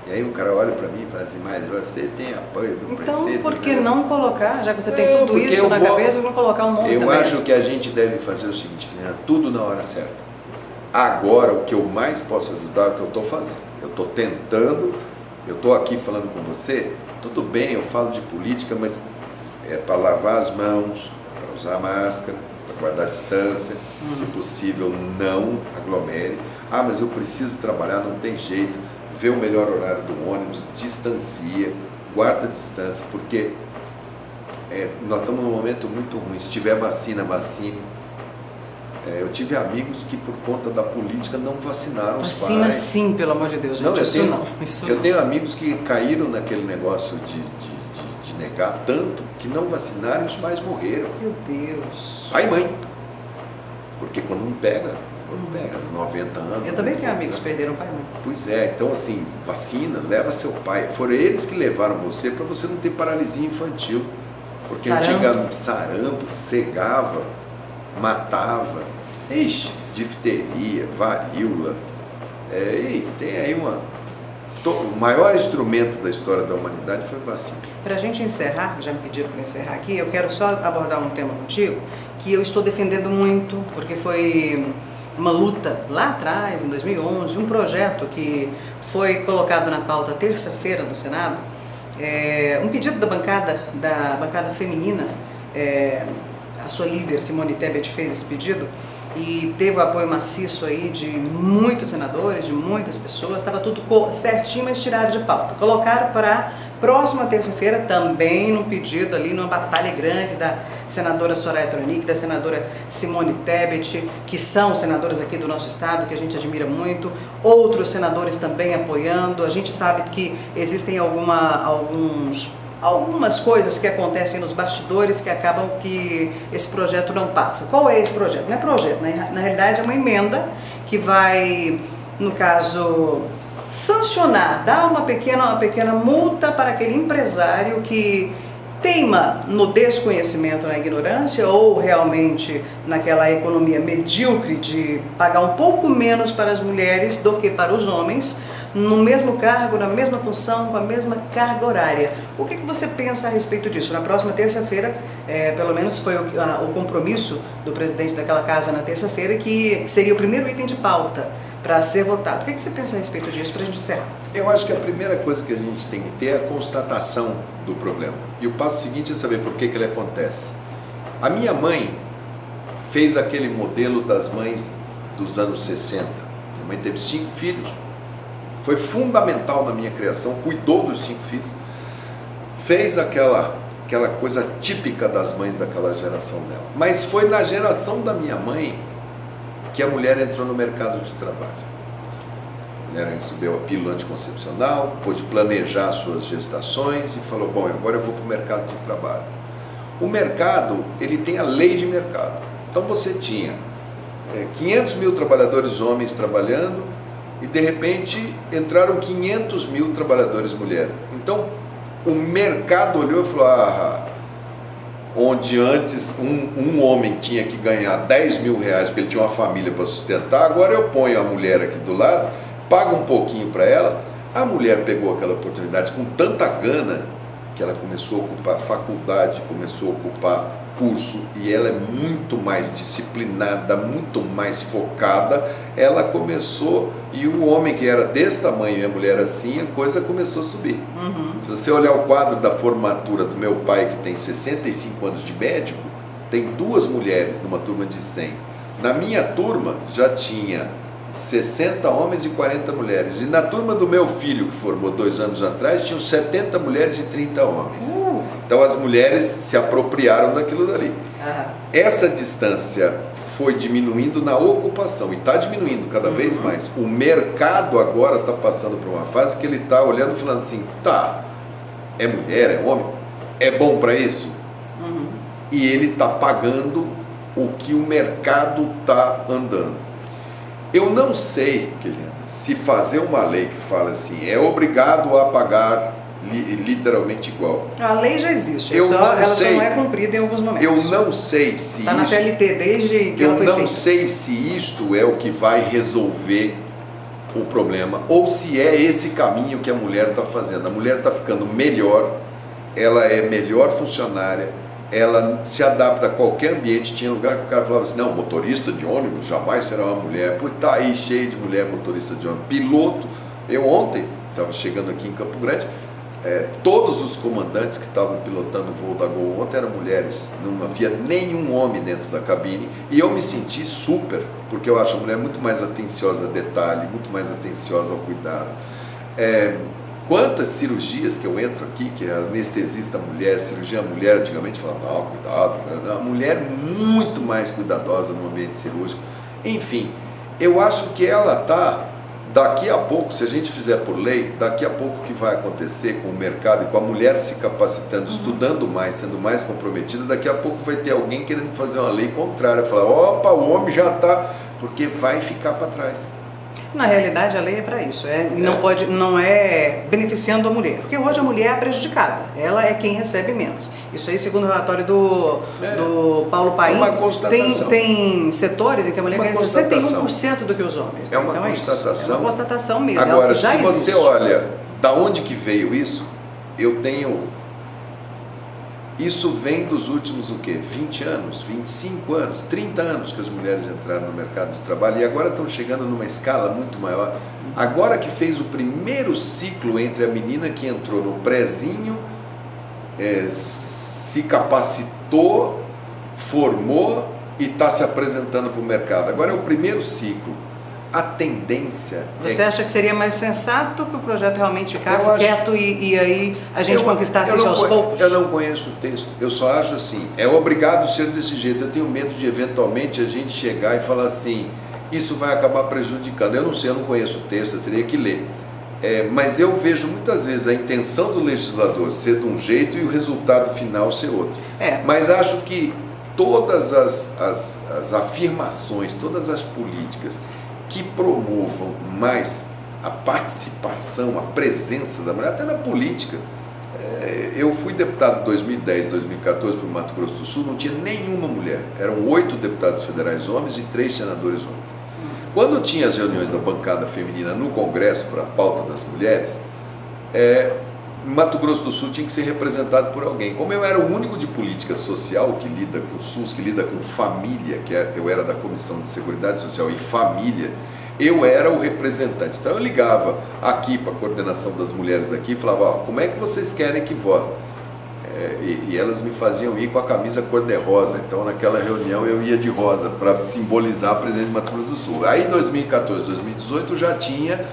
E aí o cara olha para mim e fala assim, mas você tem apoio do prefeito? Então, por que não colocar, já que você tem tudo isso na cabeça, não colocar um nome também? Eu acho que a gente deve fazer o seguinte, tudo na hora certa. Agora, o que eu mais posso ajudar é o que eu estou fazendo. Eu estou tentando... Eu estou aqui falando com você, tudo bem, eu falo de política, mas é para lavar as mãos, para usar máscara, para guardar distância, se possível não aglomere. Mas eu preciso trabalhar, não tem jeito, vê o melhor horário do ônibus, distancia, guarda a distância, porque nós estamos num momento muito ruim. Se tiver vacina, vacine. Eu tive amigos que, por conta da política, não vacinaram os pais. Vacina sim, pelo amor de Deus, gente. Eu tenho amigos que caíram naquele negócio de negar tanto, que não vacinaram e os pais morreram. Meu Deus. Pai e mãe. Porque quando não pega, pega 90 anos. Eu também tenho amigos que perderam o pai e mãe. Pois é, então assim, vacina, leva seu pai. Foram eles que levaram você para você não ter paralisia infantil. Porque antigamente sarampo, cegava, matava. Ixi, difteria, varíola. E tem aí o maior instrumento da história da humanidade foi a vacina. Para a gente encerrar, já me pediram para encerrar aqui, eu quero só abordar um tema contigo que eu estou defendendo muito, porque foi uma luta lá atrás, em 2011, um projeto que foi colocado na pauta terça-feira do Senado, um pedido da bancada feminina, a sua líder, Simone Tebet, fez esse pedido, e teve o apoio maciço aí de muitos senadores, de muitas pessoas, estava tudo certinho, mas tirado de pauta. Colocaram para próxima terça-feira, também num pedido ali, numa batalha grande da senadora Soraya Tronic, da senadora Simone Tebet, que são senadoras aqui do nosso estado, que a gente admira muito, outros senadores também apoiando. A gente sabe que existem algumas coisas que acontecem nos bastidores que acabam que esse projeto não passa. Qual é esse projeto? Não é projeto, né? Na realidade é uma emenda que vai, no caso, sancionar, dar uma pequena multa para aquele empresário que teima no desconhecimento, na ignorância, ou realmente naquela economia medíocre de pagar um pouco menos para as mulheres do que para os homens, no mesmo cargo, na mesma função, com a mesma carga horária. O que você pensa a respeito disso? Na próxima terça-feira, pelo menos foi o compromisso do presidente daquela casa na terça-feira, que seria o primeiro item de pauta para ser votado. O que você pensa a respeito disso, para a gente encerrar? Eu acho que a primeira coisa que a gente tem que ter é a constatação do problema. E o passo seguinte é saber por que ele acontece. A minha mãe fez aquele modelo das mães dos anos 60. Minha mãe teve 5 filhos. Foi fundamental na minha criação, cuidou dos 5 filhos, fez aquela coisa típica das mães daquela geração dela. Mas foi na geração da minha mãe que a mulher entrou no mercado de trabalho. A mulher recebeu a pílula anticoncepcional, pôde planejar suas gestações e falou, bom, agora eu vou para o mercado de trabalho. O mercado, ele tem a lei de mercado. Então você tinha 500 mil trabalhadores homens trabalhando, e de repente entraram 500 mil trabalhadores mulheres. Então o mercado olhou e falou, onde antes um homem tinha que ganhar 10 mil reais porque ele tinha uma família para sustentar, agora eu ponho a mulher aqui do lado, pago um pouquinho para ela. A mulher pegou aquela oportunidade com tanta gana que ela começou a ocupar faculdade, começou a ocupar curso, e ela é muito mais disciplinada, muito mais focada. Ela começou, e o homem que era desse tamanho e a mulher assim, a coisa começou a subir. Se você olhar o quadro da formatura do meu pai, que tem 65 anos de médico, tem 2 mulheres numa turma de 100. Na minha turma já tinha 60 homens e 40 mulheres. E na turma do meu filho, que formou 2 anos atrás, tinham 70 mulheres e 30 homens. Então as mulheres se apropriaram daquilo dali. Essa distância foi diminuindo na ocupação, e está diminuindo cada vez mais. O mercado agora está passando por uma fase que ele está olhando e falando assim, é mulher, é homem, é bom para isso? E ele está pagando o que o mercado está andando. Eu não sei, Keliana, se fazer uma lei que fala assim, é obrigado a pagar literalmente igual. A lei já existe, ela só não é cumprida em alguns momentos. Eu não sei se está na CLT desde que ela foi feita. Eu não sei se isto é o que vai resolver o problema, ou se é esse caminho que a mulher está fazendo. A mulher está ficando melhor, ela é melhor funcionária, ela se adapta a qualquer ambiente. Tinha lugar que o cara falava assim, não, motorista de ônibus jamais será uma mulher. Pô, tá aí cheio de mulher motorista de ônibus. Piloto, eu ontem estava chegando aqui em Campo Grande, todos os comandantes que estavam pilotando o voo da Gol ontem eram mulheres, não havia nenhum homem dentro da cabine, e eu me senti super, porque eu acho a mulher muito mais atenciosa a detalhe, muito mais atenciosa ao cuidado. Quantas cirurgias que eu entro aqui, que é anestesista mulher, cirurgia mulher, antigamente falava, não, cuidado, a mulher muito mais cuidadosa no ambiente cirúrgico. Enfim, eu acho que ela está, daqui a pouco, se a gente fizer por lei, daqui a pouco o que vai acontecer com o mercado e com a mulher se capacitando, estudando mais, sendo mais comprometida, daqui a pouco vai ter alguém querendo fazer uma lei contrária, falar, opa, o homem já está porque vai ficar para trás. Na realidade, a lei é para isso, não é beneficiando a mulher, porque hoje a mulher é a prejudicada, ela é quem recebe menos. Isso aí, segundo o relatório do Paulo Paim, tem setores em que a mulher ganha 61% do que os homens. É uma constatação. É uma constatação mesmo. Agora, se você olha da onde que veio isso, isso vem dos últimos, 20 anos, 25 anos, 30 anos que as mulheres entraram no mercado de trabalho e agora estão chegando numa escala muito maior. Agora que fez o primeiro ciclo entre a menina que entrou no prezinho, se capacitou, formou e está se apresentando para o mercado. Agora é o primeiro ciclo. A tendência... Você acha que seria mais sensato que o projeto realmente ficasse quieto e aí a gente conquistasse isso aos poucos? Eu não conheço o texto, eu só acho assim, é obrigado ser desse jeito. Eu tenho medo de eventualmente a gente chegar e falar assim, isso vai acabar prejudicando. Eu não sei, eu não conheço o texto, eu teria que ler. Mas eu vejo muitas vezes a intenção do legislador ser de um jeito e o resultado final ser outro. Mas acho que todas as afirmações, todas as políticas que promovam mais a participação, a presença da mulher, até na política. Eu fui deputado em 2010, 2014 para o Mato Grosso do Sul, não tinha nenhuma mulher. Eram 8 deputados federais homens e 3 senadores homens. Quando tinha as reuniões da bancada feminina no Congresso para a pauta das mulheres, Mato Grosso do Sul tinha que ser representado por alguém. Como eu era o único de política social que lida com o SUS, que lida com família, eu era da Comissão de Seguridade Social e Família, eu era o representante. Então eu ligava aqui para a coordenação das mulheres aqui e falava, como é que vocês querem que vote? E elas me faziam ir com a camisa cor-de-rosa. Então naquela reunião eu ia de rosa para simbolizar a presença de Mato Grosso do Sul. Aí em 2014, 2018 já tinha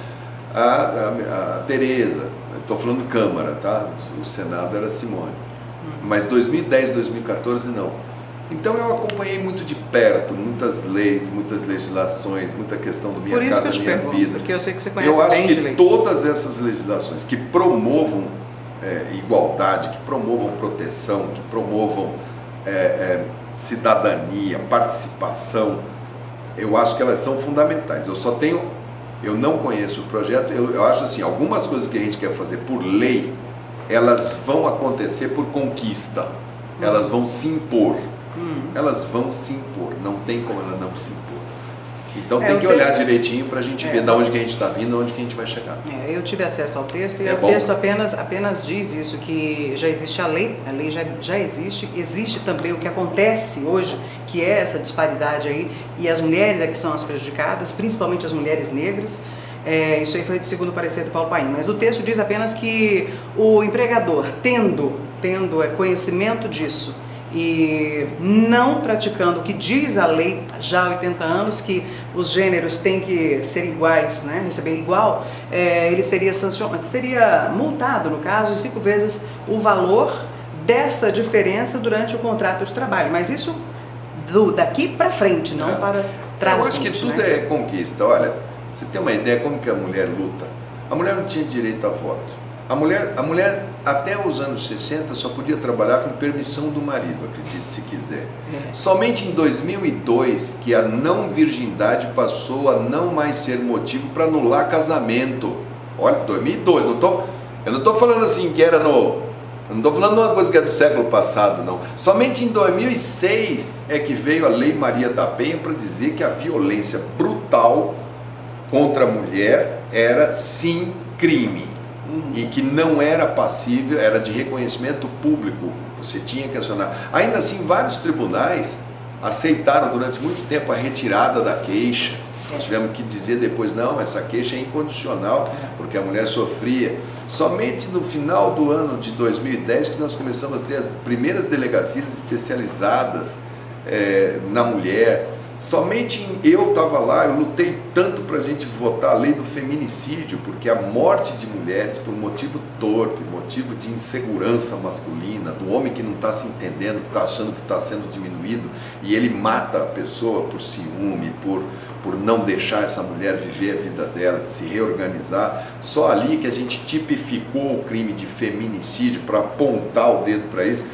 a Tereza. Estou falando Câmara, tá? O Senado era Simone. Mas 2010, 2014 não. Então eu acompanhei muito de perto, muitas leis, muitas legislações, muita questão do Minha Casa Minha Vida. Porque eu sei que você conhece bem de leis. Eu acho que todas essas legislações que promovam igualdade, que promovam proteção, que promovam cidadania, participação, eu acho que elas são fundamentais. Eu não conheço o projeto, eu acho assim, algumas coisas que a gente quer fazer por lei, elas vão acontecer por conquista, elas vão se impor, não tem como ela não se impor. Então tem que olhar direitinho para a gente ver de onde que a gente está vindo e onde que a gente vai chegar. Eu tive acesso ao texto e o texto apenas diz isso, que já existe a lei já existe também o que acontece hoje, que é essa disparidade aí, e as mulheres é que são as prejudicadas, principalmente as mulheres negras. Isso aí foi segundo o parecer do Paulo Paim, mas o texto diz apenas que o empregador, tendo conhecimento disso, e não praticando o que diz a lei já há 80 anos, que os gêneros têm que ser iguais, né, receber igual, ele seria multado, no caso, 5 vezes o valor dessa diferença durante o contrato de trabalho. Mas isso daqui para frente, não para trás. Eu acho que tudo é conquista. Olha, você tem uma ideia como que a mulher luta? A mulher não tinha direito a voto. A mulher até os anos 60 só podia trabalhar com permissão do marido, acredite se quiser. Somente em 2002 que a não virgindade passou a não mais ser motivo para anular casamento. Olha, 2002, eu não estou falando assim que era eu não estou falando de uma coisa que é do século passado, não. Somente em 2006 é que veio a Lei Maria da Penha para dizer que a violência brutal contra a mulher era sim crime. E que não era passível, era de reconhecimento público, você tinha que acionar. Ainda assim, vários tribunais aceitaram durante muito tempo a retirada da queixa. Nós tivemos que dizer depois, não, essa queixa é incondicional, porque a mulher sofria. Somente no final do ano de 2010 que nós começamos a ter as primeiras delegacias especializadas na mulher. Somente eu estava lá, eu lutei tanto para a gente votar a lei do feminicídio, porque a morte de mulheres por motivo torpe, motivo de insegurança masculina, do homem que não está se entendendo, que está achando que está sendo diminuído, e ele mata a pessoa por ciúme, por não deixar essa mulher viver a vida dela, se reorganizar. Só ali que a gente tipificou o crime de feminicídio para apontar o dedo para isso.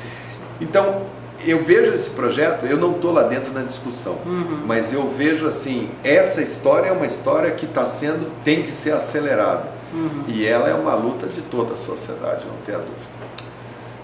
Então, eu vejo esse projeto, eu não estou lá dentro na discussão, mas eu vejo assim, essa história é uma história que tem que ser acelerada. E ela é uma luta de toda a sociedade, não tenha dúvida.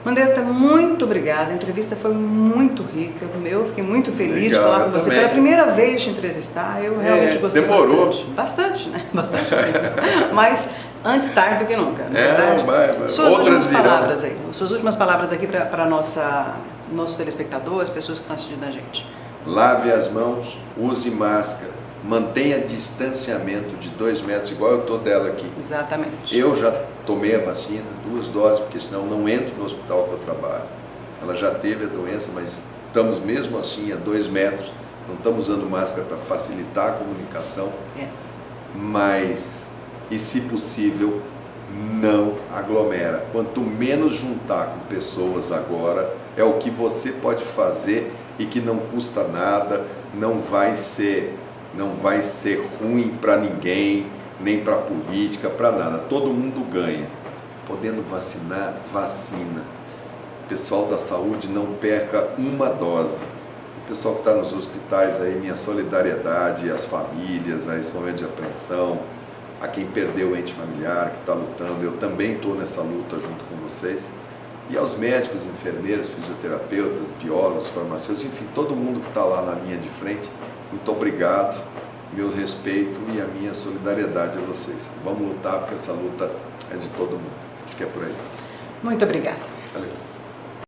Mandetta, muito obrigada, a entrevista foi muito rica, eu fiquei muito feliz de falar com você. Também. Pela primeira vez te entrevistar, eu realmente gostei demorou. bastante, né? Bastante tempo. Mas antes tarde do que nunca, na verdade. Suas últimas palavras aí, suas últimas palavras aqui para nosso telespectador, as pessoas que estão assistindo a gente. Lave as mãos, use máscara, mantenha distanciamento de 2 metros, igual eu estou dela aqui. Exatamente. Eu já tomei a vacina, 2 doses, porque senão não entro no hospital que eu trabalho. Ela já teve a doença, mas estamos mesmo assim a 2 metros, não estamos usando máscara para facilitar a comunicação, mas, e se possível, não aglomera. Quanto menos juntar com pessoas agora, é o que você pode fazer e que não custa nada, não vai ser ruim para ninguém, nem para a política, para nada. Todo mundo ganha. Podendo vacinar, vacina. O pessoal da saúde não perca uma dose. O pessoal que está nos hospitais aí, minha solidariedade às famílias, a esse momento de apreensão, a quem perdeu o ente familiar, que está lutando. Eu também estou nessa luta junto com vocês. E aos médicos, enfermeiros, fisioterapeutas, biólogos, farmacêuticos, enfim, todo mundo que está lá na linha de frente, muito obrigado, meu respeito e a minha solidariedade a vocês. Vamos lutar, porque essa luta é de todo mundo. Acho que é por aí. Muito obrigada. Valeu.